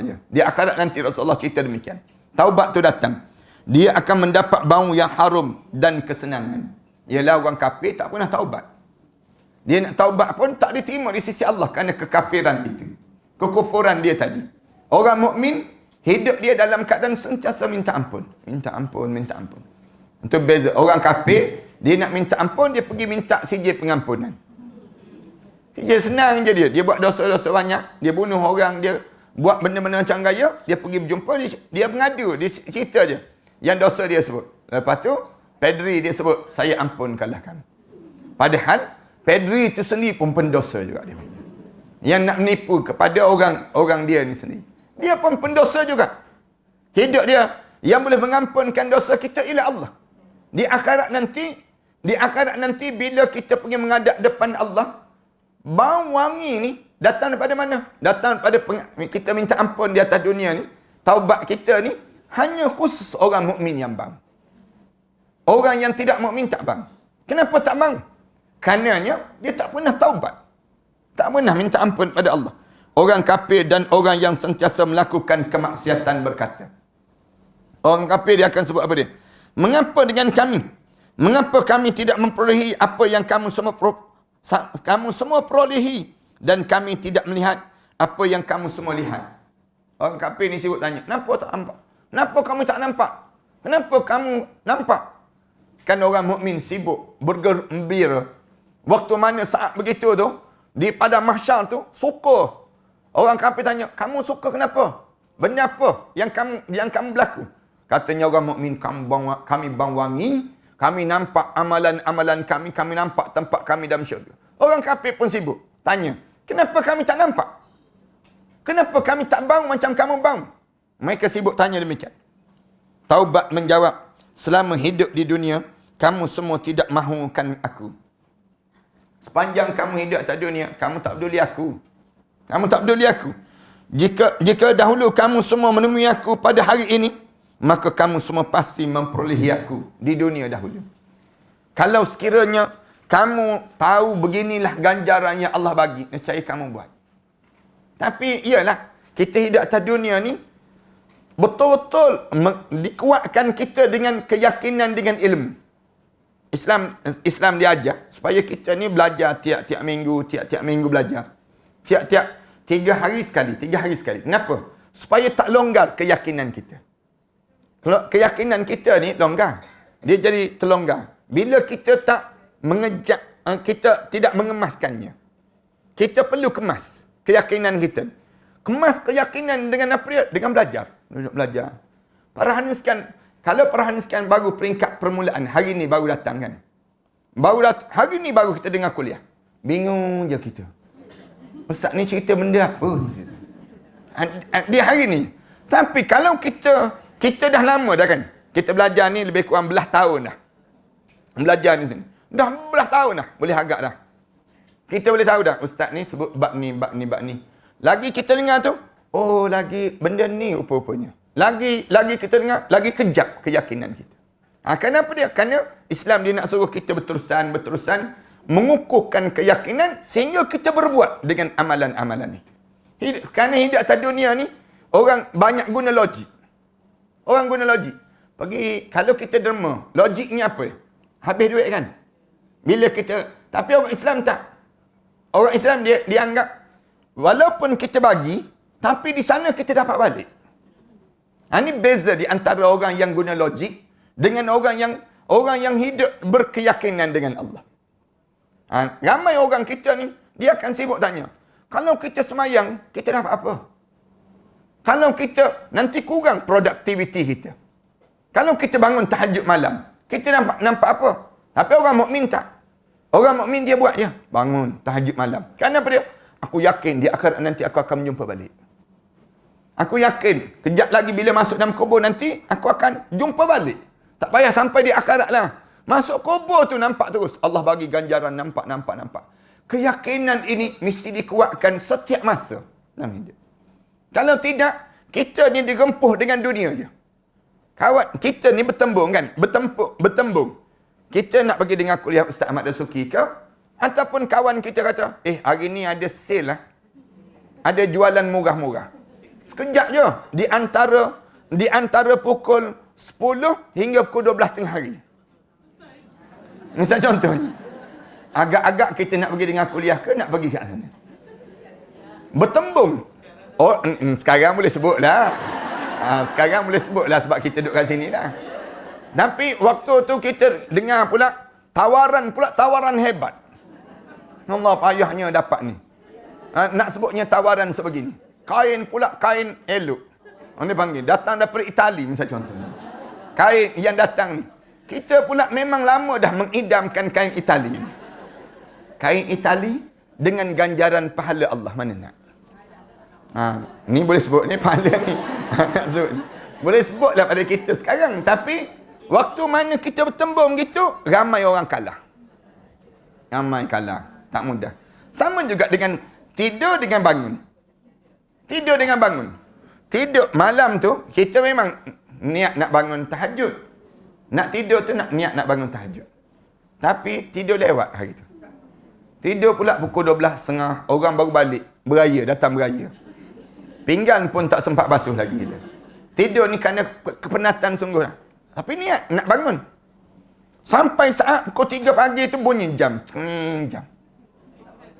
je. Di akhirat nanti Rasulullah cerita demikian. Taubat tu datang. Dia akan mendapat bau yang harum dan kesenangan. Ialah orang kafir tak pernah taubat. Dia nak taubat pun tak diterima di sisi Allah kerana kekafiran itu. Kekufuran dia tadi. Orang mukmin Hidup dia dalam keadaan sentiasa minta ampun. Minta ampun, minta ampun. Itu beza. Orang kafir, dia nak minta ampun, dia pergi minta sijil pengampunan. Sijil senang je dia. Dia buat dosa-dosa banyak. Dia bunuh orang, dia buat benda-benda macam gaya. Dia pergi berjumpa, dia mengadu. Dia cerita je yang dosa dia sebut. Lepas tu, Pedri dia sebut, saya ampunkanlah kamu. Padahal, Pedri itu sendiri pun pendosa juga dia. Yang nak menipu kepada orang dia ni sendiri. Dia pun pendosa juga. Hidup dia, yang boleh mengampunkan dosa kita ialah Allah. Di akhirat nanti bila kita pergi menghadap depan Allah, bau wangi ni datang daripada mana? Datang daripada kita minta ampun di atas dunia ni. Taubat kita ni hanya khusus orang mukmin yang bang. Orang yang tidak mukmin tak bang. Kenapa tak bang? Karenanya dia tak pernah taubat. Tak pernah minta ampun pada Allah. Orang kafir dan orang yang sentiasa melakukan kemaksiatan berkata. Orang kafir dia akan sebut apa dia? Mengapa dengan kami? Mengapa kami tidak memperolehi apa yang kamu semua perolehi dan kami tidak melihat apa yang kamu semua lihat? Orang kafir ni sibuk tanya, kenapa tak nampak? Kenapa kamu tak nampak? Kenapa kamu nampak? Kan orang mukmin sibuk bergembira. Waktu mana saat begitu tu, di padang mahsyar tu, suka. Orang kafir tanya, kamu suka kenapa? Benda apa yang kamu berlaku? Katanya orang mukmin, kami bang wangi, kami nampak amalan-amalan kami nampak tempat kami dalam syurga. Orang kafir pun sibuk. Tanya, kenapa kami tak nampak? Kenapa kami tak bang macam kamu bang? Mereka sibuk tanya demikian. Taubat menjawab, selama hidup di dunia, kamu semua tidak mahukan aku. Sepanjang kamu hidup atas dunia, kamu tak peduli aku. Kamu tak peduli aku. Jika dahulu kamu semua menemui aku pada hari ini, maka kamu semua pasti memperolehi aku di dunia dahulu. Kalau sekiranya kamu tahu beginilah ganjaran yang Allah bagi, nescaya kamu buat. Tapi iyalah, kita hidup atas dunia ni betul-betul dikuatkan kita dengan keyakinan, dengan ilmu. Islam diajar supaya kita ni belajar tiap-tiap minggu belajar. Tiap-tiap 3 hari sekali. Kenapa? Supaya tak longgar keyakinan kita. Kalau keyakinan kita ni longgar, dia jadi terlonggar. Bila kita tak mengejak, kita tidak mengemaskannya. Kita perlu kemas keyakinan kita. Kemas keyakinan dengan apa dia? Dengan belajar. Belajar. Kalau perhaniskan baru peringkat permulaan, hari ni baru datang kan. Hari ni baru kita dengar kuliah. Bingung je kita. Ustaz ni cerita benda apa ni? Dia hari ni. Tapi kalau kita dah lama dah kan. Kita belajar ni lebih kurang belah tahun dah. Belajar ni sini. Dah belah tahun dah. Boleh agak dah. Kita boleh tahu dah. Ustaz ni sebut bab ni. Lagi kita dengar tu. Oh, lagi benda ni rupa-rupanya. Lagi kita dengar, lagi kejap keyakinan kita. Kenapa dia? Kerana Islam dia nak suruh kita berterusan mengukuhkan keyakinan sehingga kita berbuat dengan amalan-amalan itu. Kerana hidup atas dunia ni, orang banyak guna logik. Orang guna logik. Kalau kita derma, logiknya apa? Habis duit kan? Tapi orang Islam tak. Orang Islam dia anggap, walaupun kita bagi, tapi di sana kita dapat balik. Ini beza di antara orang yang guna logik dengan orang yang hidup berkeyakinan dengan Allah. Ramai orang kita ni, dia akan sibuk tanya, kalau kita semayang, kita dapat apa? Kalau kita nanti kurang produktiviti kita. Kalau kita bangun tahajud malam, kita nampak apa? Tapi orang mukmin tak. Orang mukmin dia buat je, bangun tahajud malam. Kenapa dia? Aku yakin di akhirat nanti aku akan menjumpa balik. Aku yakin, kejap lagi bila masuk dalam kubur nanti, aku akan jumpa balik. Tak payah sampai di akhirat lah. Masuk kubur tu nampak terus. Allah bagi ganjaran, nampak. Keyakinan ini mesti dikuatkan setiap masa dalam hidup. Kalau tidak, kita ni digempuh dengan dunia je. Kawan kita ni bertembung kan? Bertembung. Kita nak pergi dengar kuliah Ustaz Ahmad Dasuki ke? Ataupun kawan kita kata, hari ni ada sale lah. Ada jualan murah-murah. Sekejap je. Di antara pukul 10 hingga pukul 12 tengah hari. Misal contohnya. Agak-agak kita nak pergi dengar kuliah ke nak pergi kat sana? Bertembung. Oh, sekarang boleh sebut lah. Sekarang boleh sebut lah sebab kita duduk kat sini lah. Tapi waktu tu kita dengar pula tawaran hebat. Allah, payahnya dapat ni. Nak sebutnya tawaran sebegini. Kain elok. Orang dia panggil, datang daripada Itali misalnya contohnya. Kain yang datang ni. Kita pula memang lama dah mengidamkan kain Itali ni. Kain Itali dengan ganjaran pahala Allah, mana nak? Ni boleh sebut ni pahala ni. Nak sebut ni. Boleh sebutlah pada kita sekarang. Tapi waktu mana kita bertembung gitu, ramai orang kalah. Ramai kalah. Tak mudah. Sama juga dengan tidur dengan bangun. Tidur dengan bangun. Tidur malam tu, kita memang niat nak bangun tahajud. Nak tidur tu niat nak bangun tahajud. Tapi tidur lewat hari tu. Tidur pula pukul 12.30, orang baru balik. Datang beraya. Pinggan pun tak sempat basuh lagi kita. Tidur ni kerana kepenatan sungguh lah. Tapi niat nak bangun. Sampai saat pukul 3 pagi tu bunyi jam. Jam.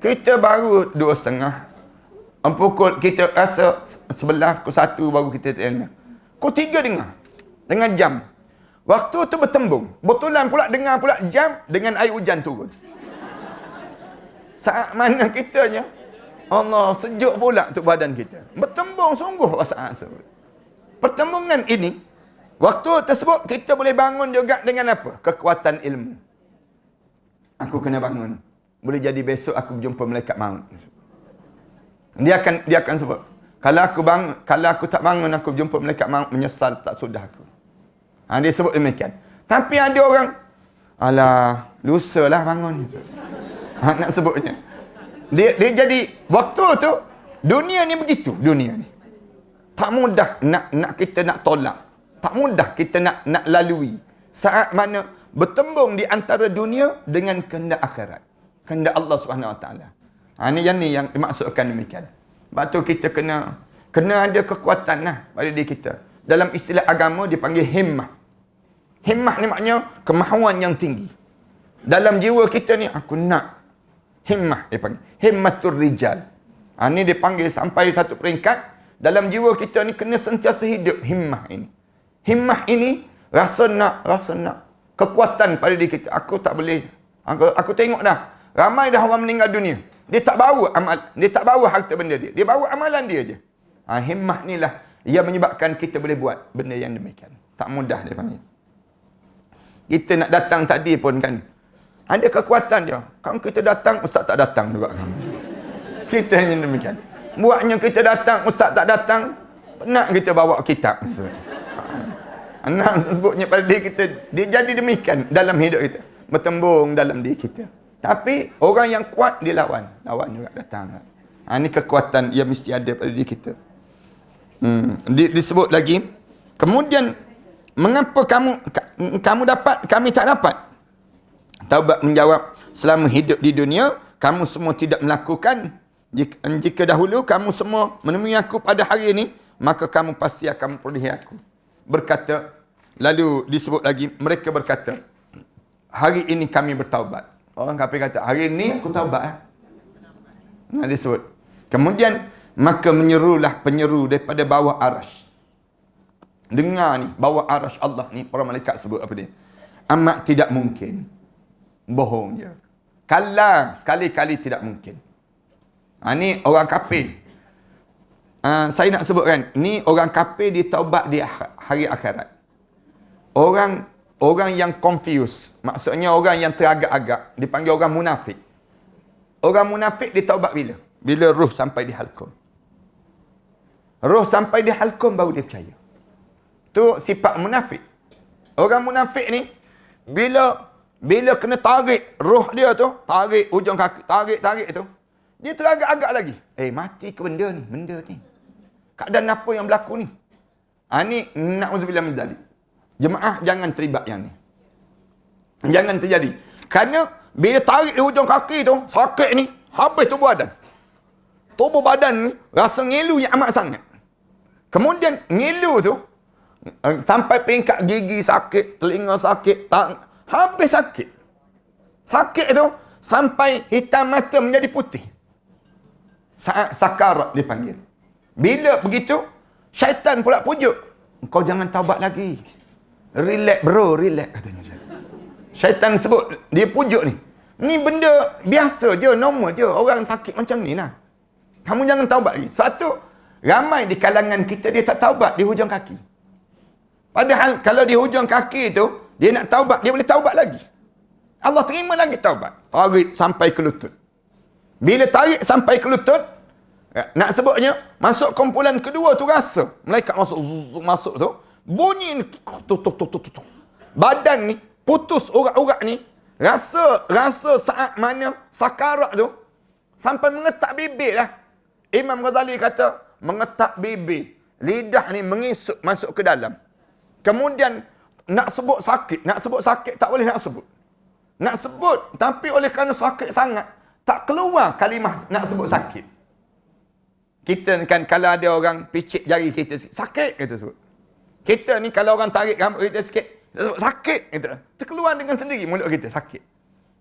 Kita baru 2.30. Pukul kita rasa sebelah, pukul 1 baru kita dengar. Pukul 3 dengar. Dengan jam. Waktu tu bertembung. Betulan pula dengar pula jam dengan air hujan turun. Saat mana kitanya, Allah, sejuk pula untuk badan kita. Bertembung sungguh saat tersebut. Pertembungan ini, waktu tersebut kita boleh bangun juga dengan apa? Kekuatan ilmu. Aku kena bangun. Boleh jadi besok aku berjumpa malaikat maut. Dia akan sebut, kalau aku tak bangun, aku berjumpa malaikat maut, menyesal tak sudah aku. Dia sebut demikian. Tapi ada orang, alah, lusa lah bangun. Nak sebutnya. Dia jadi, waktu tu, dunia ni begitu, dunia ni. Tak mudah nak kita nak tolak. Tak mudah kita nak lalui. Saat mana bertembung di antara dunia dengan kehendak akhirat. Kehendak Allah SWT. Ini yang dimaksudkan demikian. Sebab tu kita kena ada kekuatan lah pada diri kita. Dalam istilah agama dipanggil himmah. Himmah ni maknanya kemahuan yang tinggi. Dalam jiwa kita ni, aku nak. Himmah dia panggil. Himmatul rijal. Ini dipanggil sampai satu peringkat. Dalam jiwa kita ni kena sentiasa hidup himmah ini. Himmah ini rasa nak. Kekuatan pada diri kita. Aku tak boleh. Aku tengok dah. Ramai dah orang meninggal dunia. Dia tak bawa harta benda dia. Dia bawa amalan dia je. Himmah ni lah yang menyebabkan kita boleh buat benda yang demikian. Tak mudah dia panggil. Kita nak datang tadi pun kan, ada kekuatan dia. Kalau kita datang, ustaz tak datang juga kamu. Kita yang demikian. Buatnya kita datang, ustaz tak datang, nak kita bawa kitab. Nak sebutnya pada diri kita, dia jadi demikian dalam hidup kita. Bertembung dalam diri kita. Tapi orang yang kuat dia lawan juga datang. Ini kekuatan yang mesti ada pada diri kita. Disebut lagi, kemudian mengapa kamu dapat, kami tak dapat? Taubat menjawab, selama hidup di dunia kamu semua tidak melakukan. Jika dahulu kamu semua menemui aku pada hari ini, maka kamu pasti akan memperolehi aku. Berkata, lalu disebut lagi, mereka berkata, hari ini kami bertaubat. Orang kafir kata, hari ini aku taubat. Disebut. Kemudian, maka menyerulah penyeru daripada bawah arash. Dengar ni, bawah arash Allah ni, para malaikat sebut apa dia? Amat tidak mungkin. Bohong je. Kala, sekali-kali tidak mungkin. Ni orang kafir. Saya nak sebutkan, ni orang kafir ditaubat di hari akhirat. Orang yang confused, maksudnya orang yang teragak-agak, dipanggil orang munafik. Orang munafik ditaubat bila? Bila ruh sampai di halqum. Ruh sampai di halqum baru dia percaya. Tu sifat munafik. Orang munafik ni, bila kena tarik roh dia tu, tarik ujung kaki, tarik tu, dia teragak-agak lagi. Mati ke benda ni? Keadaan apa yang berlaku ni? Ni na'udzubillah min dzalik. Jemaah jangan terlibat yang ni. Jangan terjadi. Kerana bila tarik di hujung kaki tu, sakit ni, habis tubuh badan. Tubuh badan ni rasa ngilu yang amat sangat. Kemudian ngilu tu, sampai peringkat gigi sakit, telinga sakit, habis sakit. Sakit tu, sampai hitam mata menjadi putih. Saat sakarat dipanggil. Bila begitu, syaitan pula pujuk. engkau jangan taubat lagi. Relax bro, relax katanya. Syaitan sebut, dia pujuk ni. Ni benda biasa je, normal je. Orang sakit macam ni lah. Kamu jangan taubat lagi. Satu, ramai di kalangan kita dia tak taubat di hujung kaki. Padahal kalau di hujung kaki tu, dia nak taubat, dia boleh taubat lagi. Allah terima lagi taubat. Tarik sampai ke lutut. Bila tarik sampai ke lutut, nak sebutnya, masuk kumpulan kedua tu rasa. Malaikat masuk tu, bunyi ni, badan ni, putus urat-urat ni, rasa saat mana sakarat tu, sampai mengetak bibir lah. Imam Ghazali kata, mengetak bibir. Lidah ni mengisuk masuk ke dalam. Kemudian, nak sebut sakit tak boleh nak sebut. Nak sebut, tapi oleh kerana sakit sangat, tak keluar kalimah nak sebut sakit. Kita kan kalau ada orang picit jari kita, sakit kita sebut. Kita ni kalau orang tarik rambut kita sikit, sakit kita. Terkeluar dengan sendiri mulut kita sakit.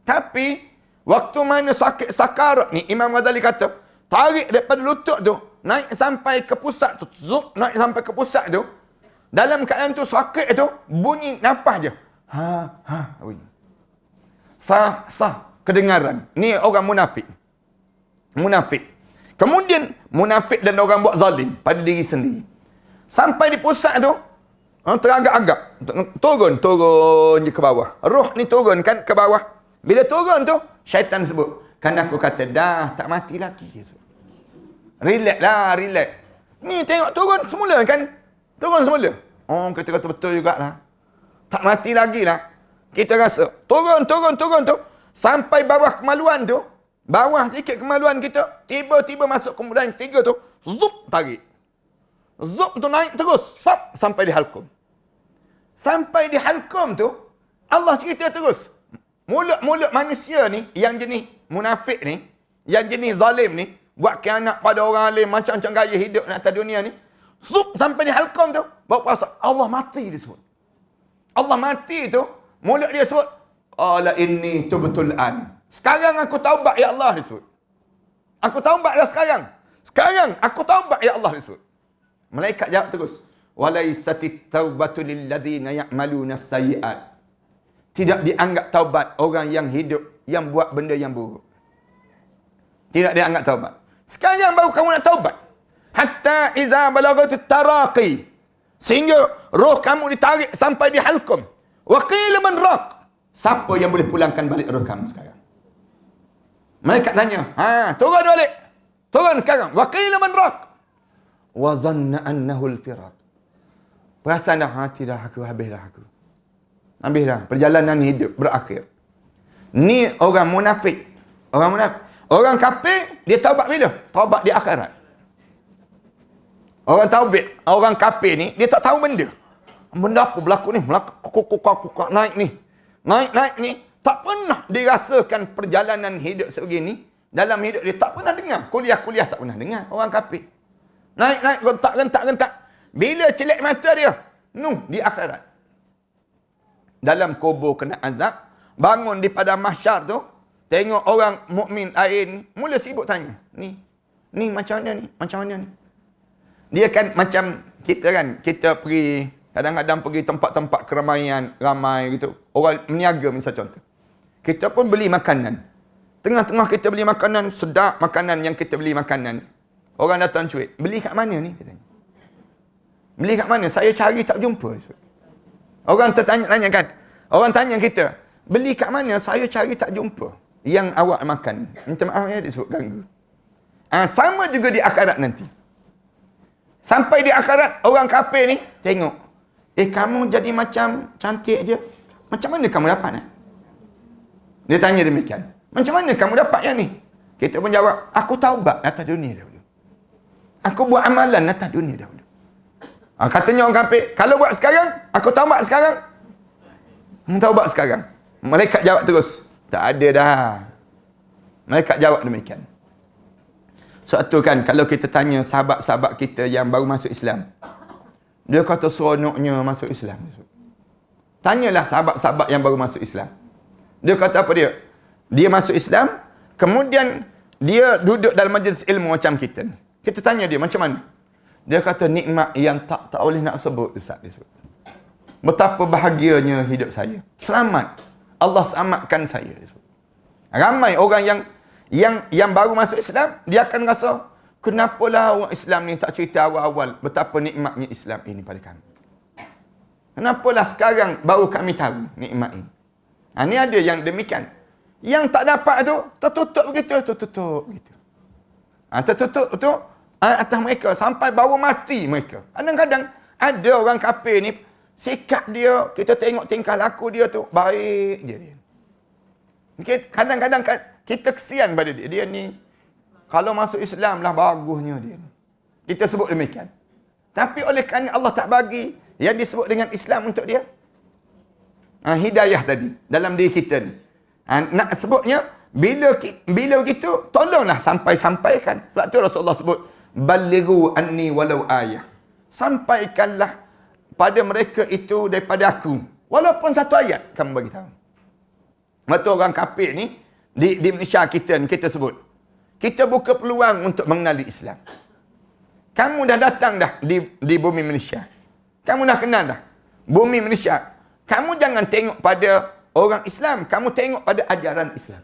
Tapi, waktu mana sakit sakarat ni, Imam Ghazali kata, tarik daripada lutut tu, naik sampai ke pusat tu, naik sampai ke pusat tu, dalam keadaan tu sakit tu, bunyi nafas je. Bunyi. Sah, kedengaran. Ni orang munafik. Kemudian, munafik dan orang buat zalim pada diri sendiri. Sampai di pusat tu, teragak-agak. Turun je ke bawah. Roh ni turun kan ke bawah. Bila turun tu, syaitan sebut, kan aku kata, dah tak mati lagi. Relax lah, relax. Ni tengok turun semula kan? Turun semula. Oh, kita kata betul jugalah. Tak mati lagi lah. Kita rasa. Turun tu. Sampai bawah kemaluan tu. Bawah sikit kemaluan kita. Tiba-tiba masuk kumpulan ketiga tu. Zup, tarik. Zup tu naik terus. Sap, sampai di halkum. Sampai di halkum tu, Allah cerita terus. Mulut-mulut manusia ni, yang jenis munafik ni, yang jenis zalim ni, buat khianat pada orang alim, macam-macam gaya hidup di atas dunia ni, zup, sampai di halkum tu, bawa puasa. Allah mati dia sebut. Allah mati tu, mulut dia sebut, qala inni tubtul an. Sekarang aku taubat ya Allah dia sebut. Aku taubat dah sekarang. Sekarang aku taubat ya Allah dia sebut. Malaikat jawab terus, walaisatit taubatu lilladzina ya'maluna sayyi'at. Tidak dianggap taubat orang yang hidup, yang buat benda yang buruk. Tidak dianggap taubat. Sekarang baru kamu nak taubat. Hatta iza balagatit taraqi. Sehingga roh kamu ditarik sampai di halkum. Wa qila man raq. Siapa yang boleh pulangkan balik roh kamu sekarang? Malaikat tanya, turun balik. Turun sekarang. Wa qila man raq. Wa zanna annahu al-firaq. Perasan dah, tidak aku, habis dah aku. Habis dah. Perjalanan hidup berakhir. Ni orang munafik. Orang kafir, dia taubat bila? Taubat di akhirat. Orang kafir ni, dia tak tahu benda. Benda apa berlaku ni? Naik ni. Tak pernah dirasakan perjalanan hidup sebegini. Dalam hidup dia tak pernah dengar. Kuliah tak pernah dengar. Orang kafir. Naik, gentak. Bila celik mata dia, di akhirat. Dalam kubur kena azab, bangun di padang mahsyar tu, tengok orang mukmin lain, mula sibuk tanya, ni macam mana ni? Dia kan macam kita kan, kita pergi, kadang-kadang pergi tempat-tempat keramaian, ramai gitu. Orang meniaga misal contoh. Kita pun beli makanan. Tengah-tengah kita beli makanan, sedap makanan yang kita beli makanan. Orang datang cuit, beli kat mana ni? Katanya. Beli kat mana? Saya cari tak jumpa. Orang tertanya kan. Orang tanya kita, beli kat mana? Saya cari tak jumpa. Yang awak makan. Minta maaf ya, disebut ganggu. Sama juga di akhirat nanti. Sampai di akhirat, orang kafir ni, tengok. Kamu jadi macam cantik je. Macam mana kamu dapat? Dia tanya demikian. Macam mana kamu dapat yang ni? Kita pun jawab, aku taubat atas dunia dahulu. Aku buat amalan atas dunia dahulu. Katanya orang kafir, kalau buat sekarang, aku taubat sekarang. Taubat sekarang. Malaikat jawab terus, tak ada dah. Malaikat jawab demikian. Suatu kan, kalau kita tanya sahabat-sahabat kita yang baru masuk Islam, dia kata seronoknya masuk Islam. Tanyalah sahabat-sahabat yang baru masuk Islam. Dia kata apa dia? Dia masuk Islam, kemudian dia duduk dalam majlis ilmu macam kita. Kita tanya dia, macam mana? Dia kata nikmat yang tak boleh nak sebut, Ustaz. Dia sebut. Betapa bahagianya hidup saya. Selamat. Allah selamatkan saya. Dia sebut. Ramai orang yang baru masuk Islam, dia akan rasa, kenapalah orang Islam ni tak cerita awal-awal betapa nikmatnya Islam ini pada kami. Kenapalah sekarang baru kami tahu nikmat ini. Ini ada yang demikian. Yang tak dapat tu, tertutup begitu. Tertutup tu atas mereka sampai baru mati mereka. Kadang-kadang ada orang kafir ni, sikap dia, kita tengok tingkah laku dia tu, baik je dia. Kadang-kadang kita kesian pada dia. Dia ni, kalau masuk Islam lah bagusnya dia. Kita sebut demikian. Tapi oleh kerana Allah tak bagi yang disebut dengan Islam untuk dia, hidayah tadi dalam diri kita ni. Nak sebutnya, bila begitu, tolonglah sampaikan. Sebab tu Rasulullah sebut, balighu anni walau ayah. Sampaikanlah pada mereka itu daripada aku. Walaupun satu ayat kamu bagi tahu. Betul orang kafir ni, di Malaysia kita ni, kita sebut, kita buka peluang untuk mengenali Islam. Kamu dah datang dah di bumi Malaysia. Kamu dah kenal dah bumi Malaysia. Kamu jangan tengok pada orang Islam, kamu tengok pada ajaran Islam.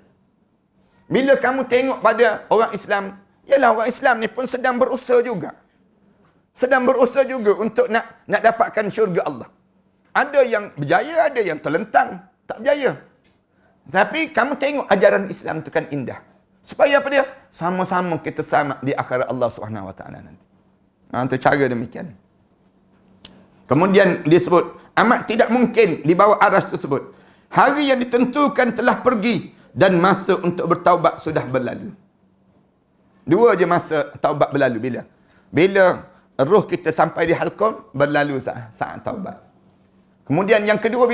Bila kamu tengok pada orang Islam, ialah orang Islam ni pun sedang berusaha juga. Untuk nak dapatkan syurga Allah. Ada yang berjaya, ada yang terlentang, tak berjaya. Tapi kamu tengok ajaran Islam itu kan indah. Supaya apa dia? Sama-sama kita sama di akhirat Allah Subhanahu Wa Taala nanti. Itu cara demikian. Kemudian disebut, amat tidak mungkin di bawah aras tersebut. Hari yang ditentukan telah pergi dan masa untuk bertaubat sudah berlalu. Dua je masa taubat berlalu. Bila roh kita sampai di halqum, berlalu saat taubat. Kemudian yang kedua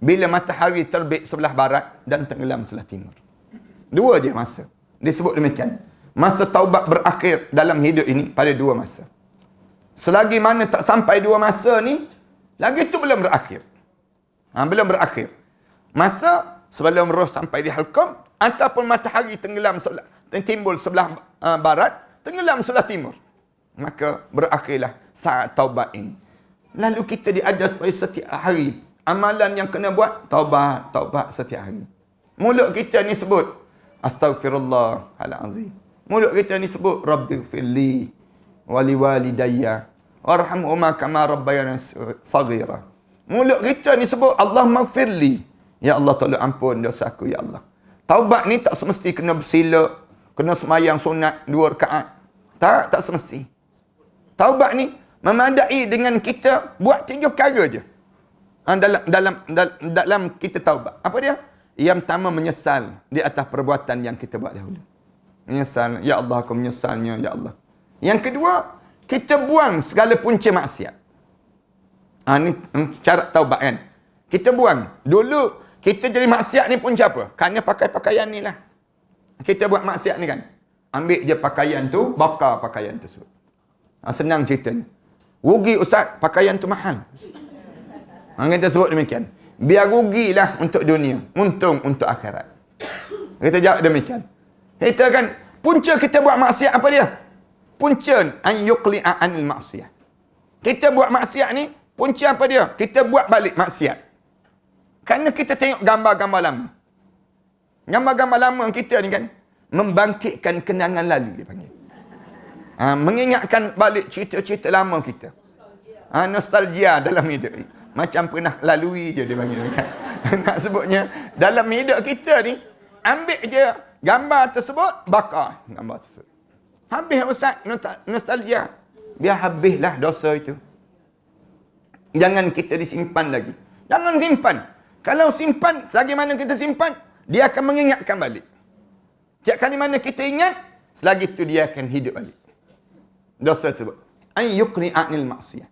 bila matahari terbit sebelah barat dan tenggelam sebelah timur. Dua je masa. Disebut demikian. Masa taubat berakhir dalam hidup ini pada dua masa. Selagi mana tak sampai dua masa ni, lagi tu belum berakhir. Belum berakhir. Masa sebelum roh sampai di halqum, ataupun matahari timbul sebelah barat, tenggelam sebelah timur. Maka berakhirlah saat taubat ini. Lalu kita diajar supaya setiap hari amalan yang kena buat, taubat setiap hari. Mulut kita ni sebut Astaghfirullahalazim. Mulut kita ni sebut Rabbighfirli wali walidayya warhamhuma kama rabbayani saghira. Mulut kita ni sebut Allahummaghfirli, ya Allah tolong ampun dosa aku ya Allah. Taubat ni tak semesti kena bersila, kena semayang sunat 2 rakaat. Tak semesti. Taubat ni memadai dengan kita buat 3 perkara je. Dalam kita taubat. Apa dia? Yang pertama menyesal di atas perbuatan yang kita buat dahulu. Menyesal, ya Allah aku menyesalnya ya Allah. Yang kedua, kita buang segala punca maksiat. Ni syarat taubat kan. Kita buang. Dulu kita jadi maksiat ni punca apa? Kerana pakai pakaian ni lah. Kita buat maksiat ni kan. Ambil je pakaian tu, bakar pakaian tersebut. Senang cerita ni. Rugi ustaz, pakaian tu mahal. Kita sebut demikian. Biar rugilah untuk dunia, untung untuk akhirat. Kita jawab demikian. Kita kan, punca kita buat maksiat apa dia? Punca an yuqli'a anil maksiyah. Kita buat maksiat ni, punca apa dia? Kita buat balik maksiat. Kerana kita tengok gambar-gambar lama. Gambar-gambar lama kita ni kan, membangkitkan kenangan lalu dia panggil. Mengingatkan balik cerita-cerita lama kita. Nostalgia dalam hidup. Macam pernah lalui je dia panggil. Nak sebutnya, dalam hidup kita ni, ambil je gambar tersebut, bakar gambar tersebut. Habis ustaz, nostalgia. Biar habislah dosa itu. Jangan kita disimpan lagi. Jangan simpan. Kalau simpan, selagi mana kita simpan, dia akan mengingatkan balik. Setiap kali mana kita ingat, selagi itu dia akan hidup balik. Dosa tersebut. An yuqni'anil maksiyah.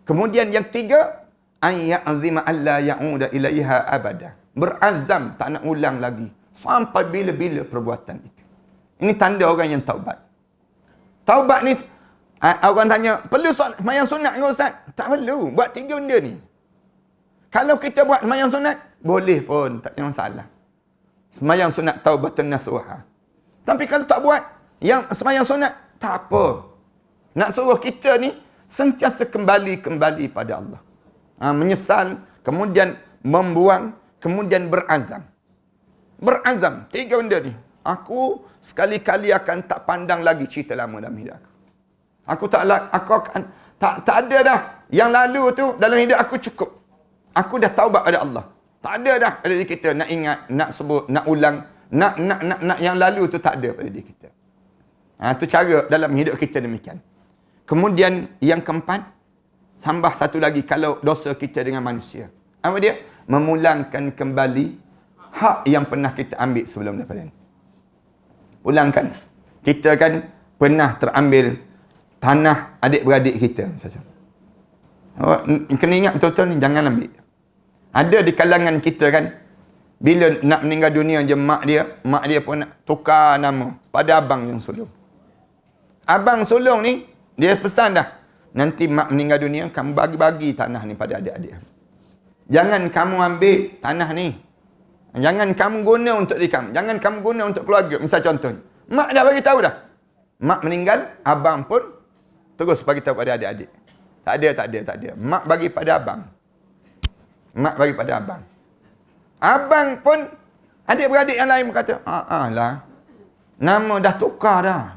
Kemudian yang ketiga, an ya'zima alla ya'uda ilaiha abada. Berazam tak nak ulang lagi sampai bila-bila perbuatan itu. Ini tanda orang yang taubat. Taubat ni, orang tanya, perlu sembahyang sunat ke ustaz? Tak perlu. Buat 3 benda ni. Kalau kita buat sembahyang sunat, boleh pun, tak ada masalah. Sembahyang sunat taubatun nasuha. Tapi kalau tak buat yang sembahyang sunat, tak apa. Nak suruh kita ni sentiasa kembali pada Allah. Menyesal, kemudian membuang, kemudian berazam. Berazam, 3 benda ni. Aku sekali-kali akan tak pandang lagi cerita lama dalam hidup aku. Aku akan tak ada dah. Yang lalu tu dalam hidup aku cukup. Aku dah taubat pada Allah. Tak ada dah pada diri kita nak ingat, nak sebut, nak ulang, nak yang lalu tu tak ada pada diri kita. Tu cara dalam hidup kita demikian. Kemudian yang keempat, tambah satu lagi kalau dosa kita dengan manusia. Apa dia? Memulangkan kembali hak yang pernah kita ambil sebelum daripada ni. Ulangkan. Kita kan pernah terambil tanah adik-beradik kita saja. Kena ingat betul-betul ni, jangan ambil. Ada di kalangan kita kan, bila nak meninggal dunia je mak dia pun nak tukar nama pada abang yang sulung. Abang sulung ni, dia pesan dah, nanti mak meninggal dunia, kamu bagi-bagi tanah ni pada adik-adik. Jangan kamu ambil tanah ni. Jangan kamu guna untuk diri kamu. Jangan kamu guna untuk keluarga. Misal contohnya, mak dah bagi tahu dah. Mak meninggal, abang pun terus bagi tahu pada adik-adik. Tak ada. Mak bagi pada abang. Mak bagi pada abang. Abang pun, adik-beradik yang lain berkata, lah. Nama dah tukar dah.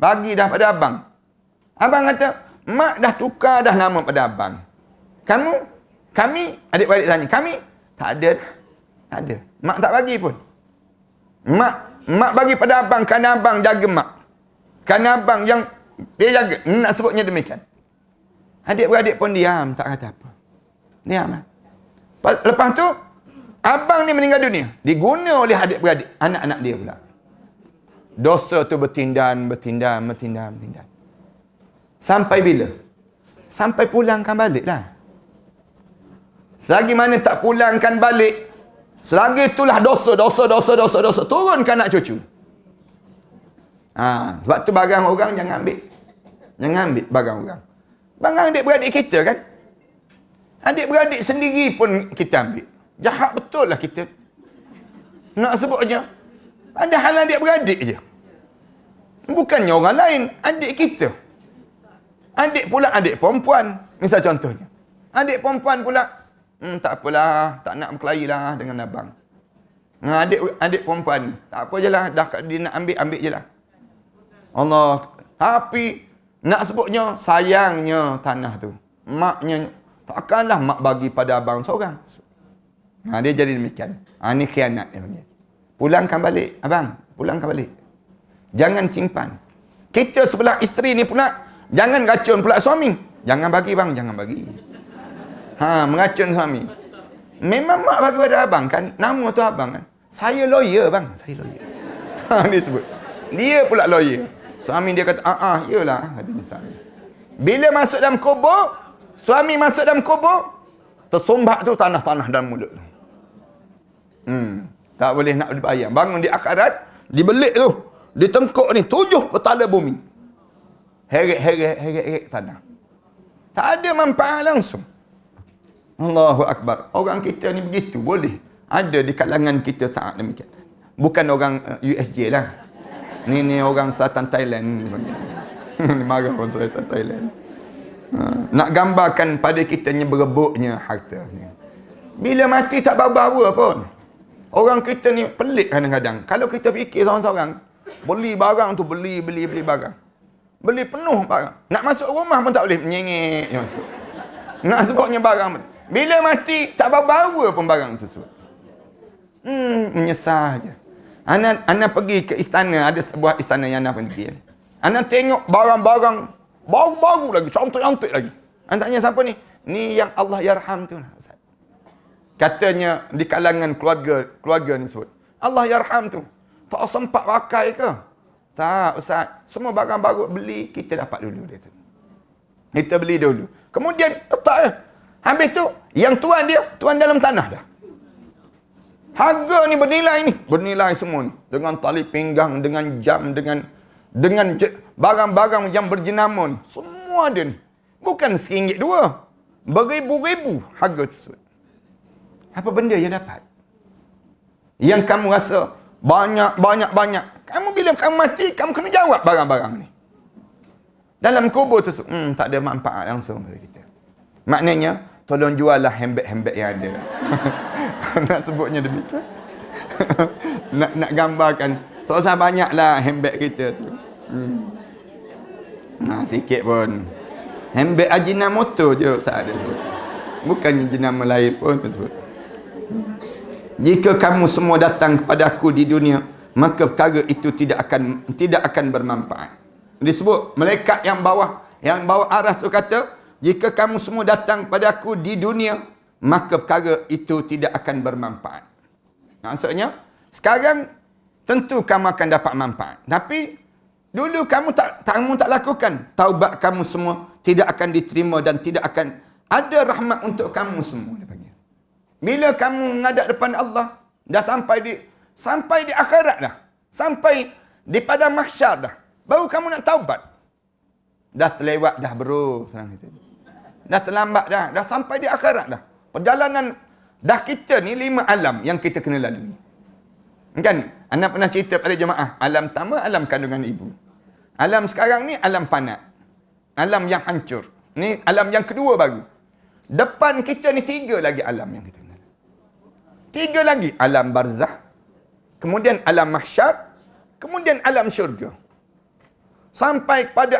Bagi dah pada abang. Abang kata, mak dah tukar dah nama pada abang. Kami, adik-beradik tanya, kami? Tak ada dah. Tak ada. Mak tak bagi pun. Mak bagi pada abang kerana abang jaga mak. Kerana abang yang dia jaga. Nak sebutnya demikian. Adik-beradik pun diam, tak kata apa. Diam lah. Lepas tu, abang ni meninggal dunia. Diguna oleh adik-beradik, anak-anak dia pula. Dosa tu bertindan. Sampai bila? Sampai pulangkan balik lah. Selagi mana tak pulangkan balik, selagi itulah dosa. Turun ke anak cucu. Sebab tu barang orang jangan ambil. Jangan ambil barang orang. Barang adik-beradik kita kan. Adik-beradik sendiri pun kita ambil. Jahat betul lah kita. Nak sebutnya, padahal adik-beradik je. Bukannya orang lain, adik kita. Adik pula adik perempuan. Misal contohnya. Adik perempuan pula, tak apalah, tak nak berkelahi lah dengan abang. Adik perempuan ni, tak apa je lah, dah dia nak ambil je lah. Allah, tapi nak sebutnya, sayangnya tanah tu. Maknya, takkanlah mak bagi pada abang seorang. Dia jadi demikian. Ni khianat dia panggil. Pulangkan balik, abang. Pulangkan balik. Jangan simpan. Kita sebelah isteri ni pula, jangan racun pula suami. Jangan bagi bang, jangan bagi. Meracun suami. Memang mak bagi pada abang kan, nama tu abang kan. Saya lawyer bang, saya lawyer. Dia sebut. Dia pula lawyer. Suami dia kata, iyalah, katanya suami. Bila masuk dalam kubur, suami masuk dalam kubur, tersumbat tu tanah-tanah dalam mulut tu. Tak boleh nak dibayang. Bangun di akhirat, dibelik tu, di tengkuk ni, 7 petala bumi. Heret tanah. Tak ada manfaat langsung. Allahu Akbar. Orang kita ni begitu, boleh. Ada di kalangan kita saat demikian. Bukan orang USJ lah. Ni orang Selatan Thailand. Ni marah orang Selatan Thailand. Nak gambarkan pada kitanya berebutnya harta ni. Bila mati tak bau-bau pun. Orang kita ni pelik kadang-kadang. Kalau kita fikir seorang-seorang, beli barang tu, beli barang. Beli penuh barang. Nak masuk rumah pun tak boleh, menyengik. Nak sebutnya barang. Bila mati, tak bau-bau pun barang tersebut. Menyesal je. Ana pergi ke istana, ada sebuah istana yang Ana pergi. Ana tengok barang-barang baru-baru lagi, cantik-cantik lagi. Ana tanya siapa ni? Ni yang Allah yarham tu lah, Ustaz. Katanya di kalangan keluarga ni sebut. Allah yarham tu. Tak sempat pakai ke? Tak, Ustaz. Semua barang baru beli, kita dapat dulu dia tu. Kita beli dulu. Kemudian letak je. Habis tu, yang tuan dalam tanah dah. Harga ni bernilai semua ni. Dengan tali pinggang, dengan jam, dengan barang-barang yang berjenama ni. Semua ada ni. Bukan RM1, RM2. Beribu-ribu harga tersebut. Apa benda yang dapat? Yang kamu rasa banyak. Kamu bila kamu mati, kamu kena jawab barang-barang ni. Dalam kubur tu, tak ada manfaat langsung pada kita. Maknanya, tolong juallah handbag-handbag yang ada. Nak sebutnya demikian. nak gambarkan, tak usah banyaklah handbag kita tu. Sikit pun. Handbag Ajinomoto je Ustaz ada sebut. Bukannya jenama lain pun sebut. Jika kamu semua datang kepada aku di dunia, maka perkara itu tidak akan bermanfaat. Disebut malaikat yang bawa aras tu kata, jika kamu semua datang kepada aku di dunia, maka perkara itu tidak akan bermanfaat. Maksudnya, sekarang tentu kamu akan dapat manfaat. Tapi dulu kamu tak lakukan. Taubat kamu semua tidak akan diterima dan tidak akan ada rahmat untuk kamu semua. Bila kamu menghadap depan Allah, dah sampai di akhirat dah. Sampai di padang mahsyar dah. Baru kamu nak taubat. Dah terlewat dah bro. Dah terlambat dah. Dah sampai di akhirat dah. Perjalanan dah kita ni 5 alam yang kita kena lalui. Kan? Anda pernah cerita pada jemaah. Alam pertama, alam kandungan ibu. Alam sekarang ni, alam fanat. Alam yang hancur. Ni alam yang kedua baru. Depan kita ni 3 lagi alam yang kita kenal. 3 lagi. Alam barzah. Kemudian alam mahsyar. Kemudian alam syurga. Sampai pada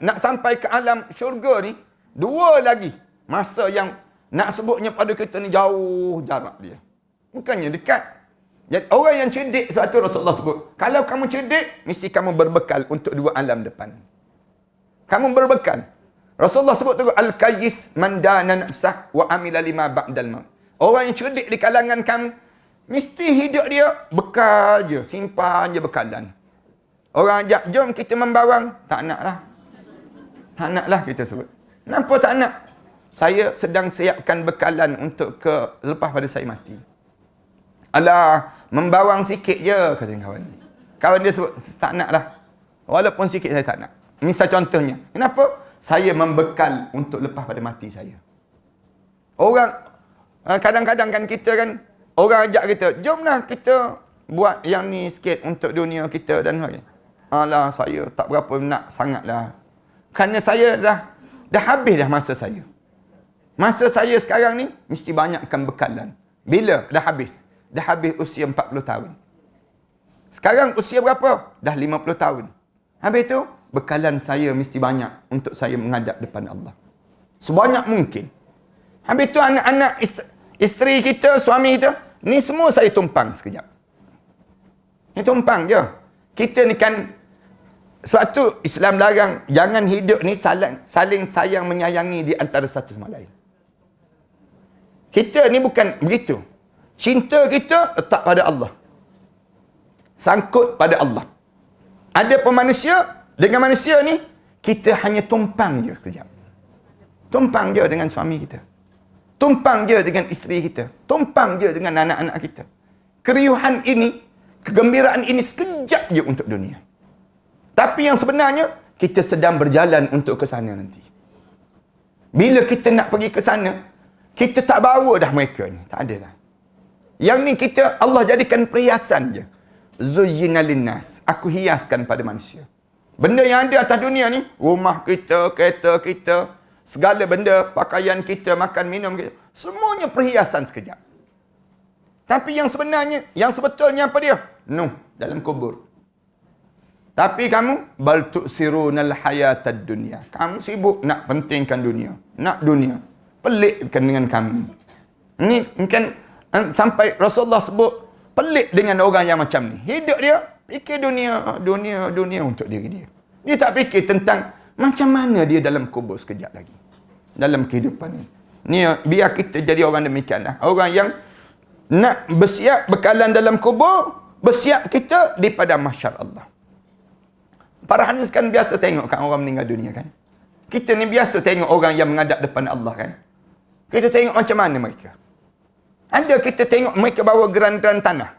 nak sampai ke alam syurga ni, 2 lagi. Masa yang nak sebutnya pada kita ni jauh jarak dia. Bukannya dekat. Jadi orang yang cerdik, sebab tu Rasulullah sebut, kalau kamu cerdik, mesti kamu berbekal untuk 2 alam depan. Kamu berbekal. Rasulullah sebut tu, Al-Qayyis man dana nafsah wa amila lima ba'dal maut. Orang yang cerdik di kalangan kamu, mesti hidup dia bekal je, simpan je bekalan. Orang ajak, jom kita membawang, tak nak lah. Tak nak lah kita sebut. Kenapa tak nak? Saya sedang siapkan bekalan untuk lepas pada saya mati. Alah, membawang sikit je, kata kawan. Kawan dia sebut, tak nak lah. Walaupun sikit saya tak nak. Misal contohnya, kenapa? Saya membekal untuk lepas pada mati saya. Orang, kadang-kadang kan kita kan, orang ajak kita, jomlah kita buat yang ni sikit untuk dunia kita dan sebagainya. Alah, saya tak berapa nak sangatlah. Kerana saya dah habis dah masa saya. Masa saya sekarang ni, mesti banyakkan bekalan. Bila? Dah habis. Dah habis usia 40 tahun. Sekarang usia berapa? Dah 50 tahun. Habis tu, bekalan saya mesti banyak untuk saya menghadap depan Allah. Sebanyak mungkin. Habis tu anak-anak, isteri kita, suami kita, ni semua saya tumpang sekejap. Ni tumpang je. Kita ni kan, sebab tu Islam larang, jangan hidup ni saling sayang menyayangi di antara satu sama lain. Kita ni bukan begitu. Cinta kita letak pada Allah. Sangkut pada Allah. Ada pun manusia, dengan manusia ni, kita hanya tumpang je sekejap. Tumpang je dengan suami kita. Tumpang je dengan isteri kita. Tumpang je dengan anak-anak kita. Keriuhan ini, kegembiraan ini sekejap je untuk dunia. Tapi yang sebenarnya, kita sedang berjalan untuk ke sana nanti. Bila kita nak pergi ke sana, kita tak bawa dah mereka ni. Tak ada dah. Yang ni kita, Allah jadikan perhiasan je. Zuyyina linnas. Aku hiaskan pada manusia. Benda yang ada atas dunia ni, rumah kita, kereta kita, segala benda, pakaian kita, makan, minum kita, semuanya perhiasan sekejap. Tapi yang sebenarnya, yang sebetulnya apa dia? Dalam kubur. Tapi kamu, bal tu'sirunal hayatad dunia. Kamu sibuk nak pentingkan dunia. Nak dunia. Pelikkan dengan kamu. Ini kan sampai Rasulullah sebut, pelik dengan orang yang macam ni. Hidup dia, fikir dunia untuk diri dia. Dia tak fikir tentang macam mana dia dalam kubur sekejap lagi. Dalam kehidupan ni. Ni biar kita jadi orang demikianlah. Orang yang nak bersiap bekalan dalam kubur, bersiap kita di padang mahsyar Allah. Para hadis kan biasa tengok kan orang meninggal dunia kan. Kita ni biasa tengok orang yang menghadap depan Allah kan. Kita tengok macam mana mereka. Ada kita tengok mereka bawa geran-geran tanah.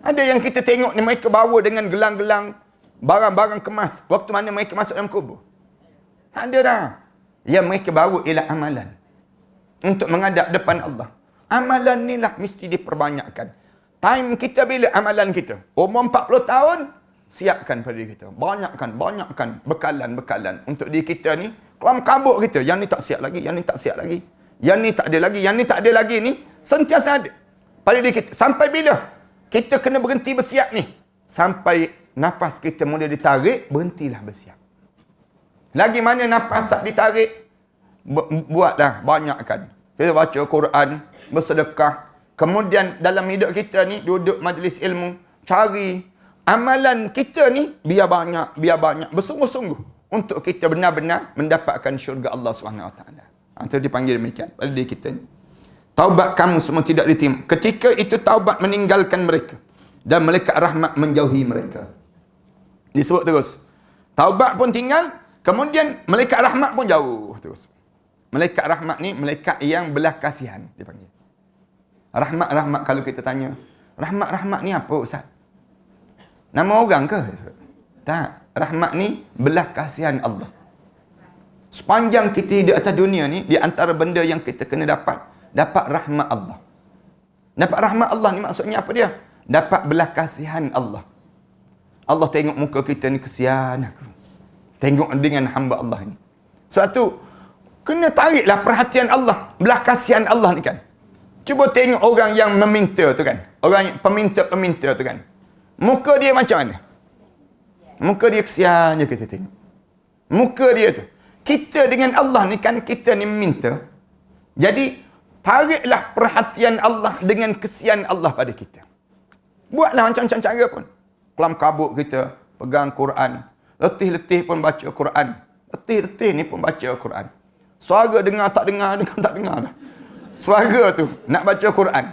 Ada yang kita tengok ni mereka bawa dengan gelang-gelang barang-barang kemas. Waktu mana mereka masuk dalam kubur. Ada dah. Yang mereka bawa ialah amalan. Untuk menghadap depan Allah. Amalan ni lah mesti diperbanyakkan. Time kita bila amalan kita? Umur 40 tahun, siapkan pada diri kita. Banyakkan bekalan untuk diri kita ni. Kelam kabut kita, yang ni tak siap lagi, yang ni tak siap lagi. Yang ni tak ada lagi, yang ni tak ada lagi ni sentiasa ada pada diri kita. Sampai bila kita kena berhenti bersiap ni? Sampai nafas kita mula ditarik, berhentilah bersiap. Lagi mana nafas tak ditarik, buatlah, banyakkan. Kita baca Quran, bersedekah. Kemudian dalam hidup kita ni, duduk majlis ilmu, cari amalan kita ni, biar banyak, bersungguh-sungguh untuk kita benar-benar mendapatkan syurga Allah SWT. Itu dipanggil demikian pada diri kita ni. Taubat kamu semua tidak diterima. Ketika itu taubat meninggalkan mereka dan malaikat rahmat menjauhi mereka. Disebut terus. Taubat pun tinggal, kemudian malaikat rahmat pun jauh terus. Malaikat rahmat ni malaikat yang belas kasihan dipanggil. Rahmat kalau kita tanya, rahmat ni apa Ustaz? Nama orang ke? Tak. Rahmat ni belas kasihan Allah. Sepanjang kita hidup atas dunia ni, di antara benda yang kita kena dapat rahmat Allah. Dapat rahmat Allah ni maksudnya apa dia? Dapat belas kasihan Allah. Allah tengok muka kita ni, kesian aku. Tengok dengan hamba Allah ni. Sebab tu, kena tariklah perhatian Allah. Belas kasihan Allah ni kan. Cuba tengok orang yang meminta tu kan. Orang yang peminta-peminta tu kan. Muka dia macam mana? Muka dia kesian je kita tengok. Muka dia tu. Kita dengan Allah ni kan, kita ni minta. Jadi, tariklah perhatian Allah dengan kesian Allah pada kita. Buatlah macam-macam cara pun. Kelam kabut kita, pegang Quran. Letih-letih pun baca Quran. Letih-letih ni pun baca Quran. Suara dengar tak dengar dah. Suara tu, nak baca Quran.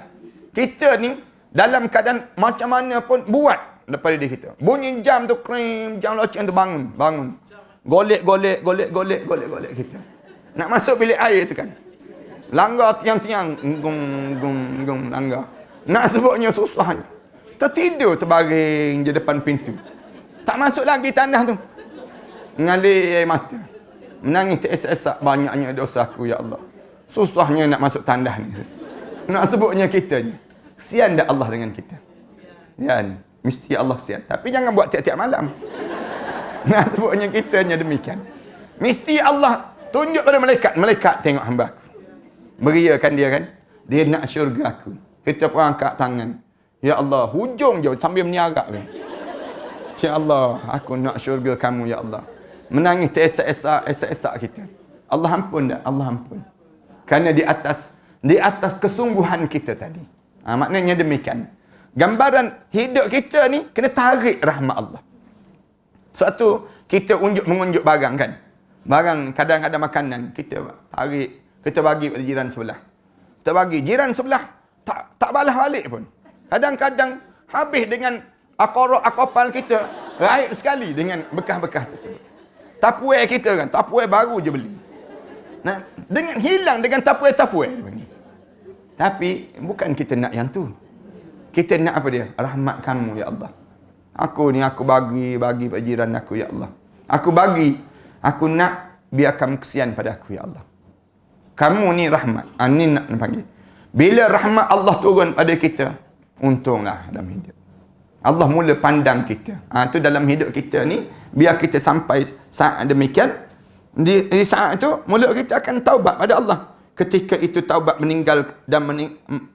Kita ni, dalam keadaan macam mana pun, buat daripada diri kita. Bunyi jam tu, jam loceng tu bangun. Golek kita. Nak masuk bilik air tu kan. Langgar tiang-tiang. Gum, langgar. Nak sebutnya susahnya. Tertidur terbaring je depan pintu. Tak masuk lagi tandas tu. Mengalir air mata. Menangis teresak-esak, banyaknya dosa aku ya Allah. Susahnya nak masuk tandas ni. Nak sebutnya kita ni. Kesian dah Allah dengan kita. Kan? Mesti Allah kesian. Tapi jangan buat tiap-tiap malam. Nak sebutnya kitanya demikian. Mesti Allah tunjuk pada malaikat. Malaikat tengok hamba aku. Beriakan dia kan. Dia nak syurga aku. Kita pun angkat tangan. Ya Allah, hujung je sambil meniarak kan. Ya Allah, aku nak syurga kamu ya Allah. Menangis teresak-esak kita. Allah ampun dah, Allah ampun. Kerana di atas kesungguhan kita tadi. Maknanya demikian. Gambaran hidup kita ni kena tarik rahmat Allah. Sebab tu kita mengunjuk barang kan. Barang kadang-kadang makanan kita tarik, kita bagi pada jiran sebelah. Kita bagi jiran sebelah tak balas balik pun. Kadang-kadang habis dengan akopal kita raib sekali dengan bekas-bekas tersebut. Tupperware kita kan, Tupperware baru je beli. Nah, dengan hilang dengan Tupperware ni. Tapi bukan kita nak yang tu. Kita nak apa dia? Rahmat kamu ya Allah. Aku bagi pada jiran aku ya Allah. Aku nak biar kamu kesian pada aku ya Allah. Kamu ni rahmat. Ni nak panggil. Bila rahmat Allah turun pada kita, untunglah dalam hidup. Allah mula pandang kita. Tu dalam hidup kita ni, biar kita sampai saat demikian, di saat itu mulut kita akan taubat pada Allah. Ketika itu taubat meninggal dan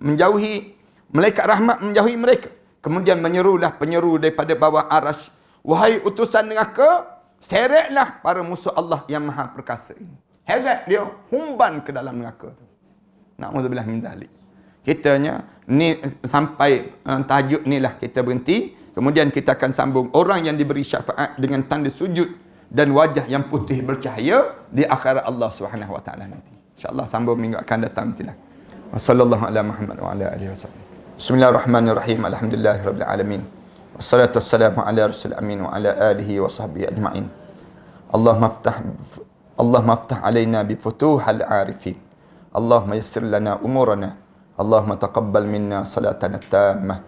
menjauhi malaikat rahmat, menjauhi mereka. Kemudian menyerulah penyeru daripada bawah arasy, wahai utusan neraka, seretlah para musuh Allah yang maha perkasa ini. Heret dia humban ke dalam neraka tu. Na'udzubillah min dzalik. Kitanya ni sampai tajuk ni lah kita berhenti. Kemudian kita akan sambung orang yang diberi syafaat dengan tanda sujud dan wajah yang putih bercahaya di akhirat Allah Subhanahu wa taala nanti. Insya-Allah sambung minggu akan datang nantilah. Wassallallahu ala Muhammad wa ala alihi wasallam. Bismillahirrahmanirrahim. Alhamdulillahirabbil alamin. Wassalatu wassalamu ala rasul amin wa ala alihi wa sahbihi ajma'in. Allahumma aftah alaina bi futuhil arifin. Allahumma yassir lana umurana. Allahumma taqabbal minna salatana tammah.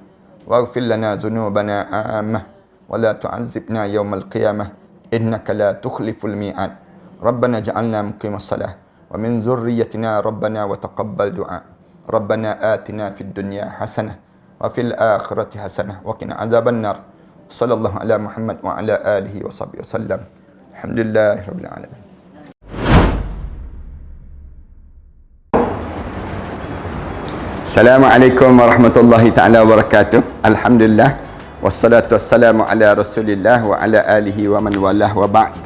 Waghfir lana dhunubana ammah. Wa la tu'azzibna yawmal qiyamah. Innaka la tukhliful mi'ad. Rabbana ja'alna muqimas salah. Wa min dhurriyyatina Rabbana wa taqabbal du'a. Rabbana atina fid dunya hasanah wa fil akhirati hasanah wa qina azabannar. Sallallahu ala Muhammad wa ala alihi wa sahbihi wasallam. Alhamdulillahirabbil alamin. Assalamualaikum warahmatullahi taala wabarakatuh. Alhamdulillah wassalatu wassalamu ala Rasulillah wa ala alihi wa man walah wa ba'd.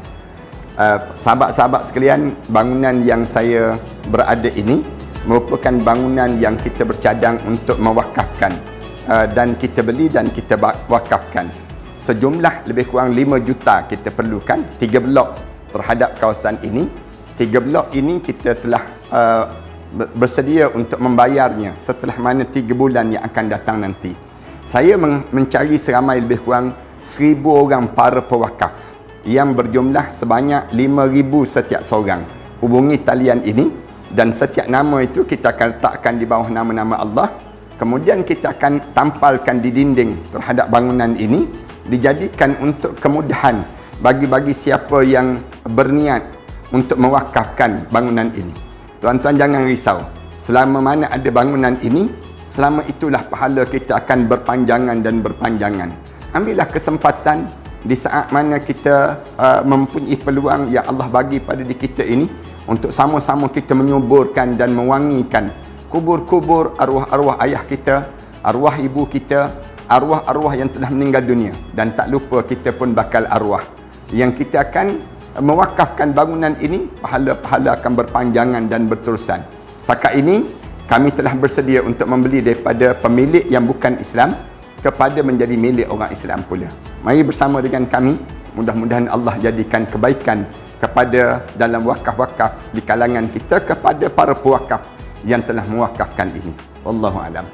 Sahabat-sahabat sekalian, bangunan yang saya berada ini merupakan bangunan yang kita bercadang untuk mewakafkan, dan kita beli dan kita wakafkan. Sejumlah lebih kurang 5 juta kita perlukan, 3 blok terhadap kawasan ini. 3 blok ini kita telah bersedia untuk membayarnya setelah mana 3 bulan yang akan datang nanti. Saya mencari seramai lebih kurang 1,000 orang para pewakaf yang berjumlah sebanyak 5,000 setiap seorang. Hubungi talian ini dan setiap nama itu kita akan letakkan di bawah nama-nama Allah. Kemudian kita akan tampalkan di dinding terhadap bangunan ini, dijadikan untuk kemudahan bagi siapa yang berniat untuk mewakafkan bangunan ini. Tuan-tuan jangan risau. Selama mana ada bangunan ini, selama itulah pahala kita akan berpanjangan dan berpanjangan. Ambillah kesempatan di saat mana kita mempunyai peluang yang Allah bagi pada diri kita ini untuk sama-sama kita menyuburkan dan mewangikan kubur-kubur arwah-arwah ayah kita, arwah ibu kita, arwah-arwah yang telah meninggal dunia. Dan tak lupa kita pun bakal arwah yang kita akan mewakafkan bangunan ini, pahala-pahala akan berpanjangan dan berterusan. Setakat ini kami telah bersedia untuk membeli daripada pemilik yang bukan Islam kepada menjadi milik orang Islam pula. Mari bersama dengan kami, mudah-mudahan Allah jadikan kebaikan kepada dalam wakaf-wakaf di kalangan kita kepada para pewakaf yang telah mewakafkan ini. Wallahu a'lam.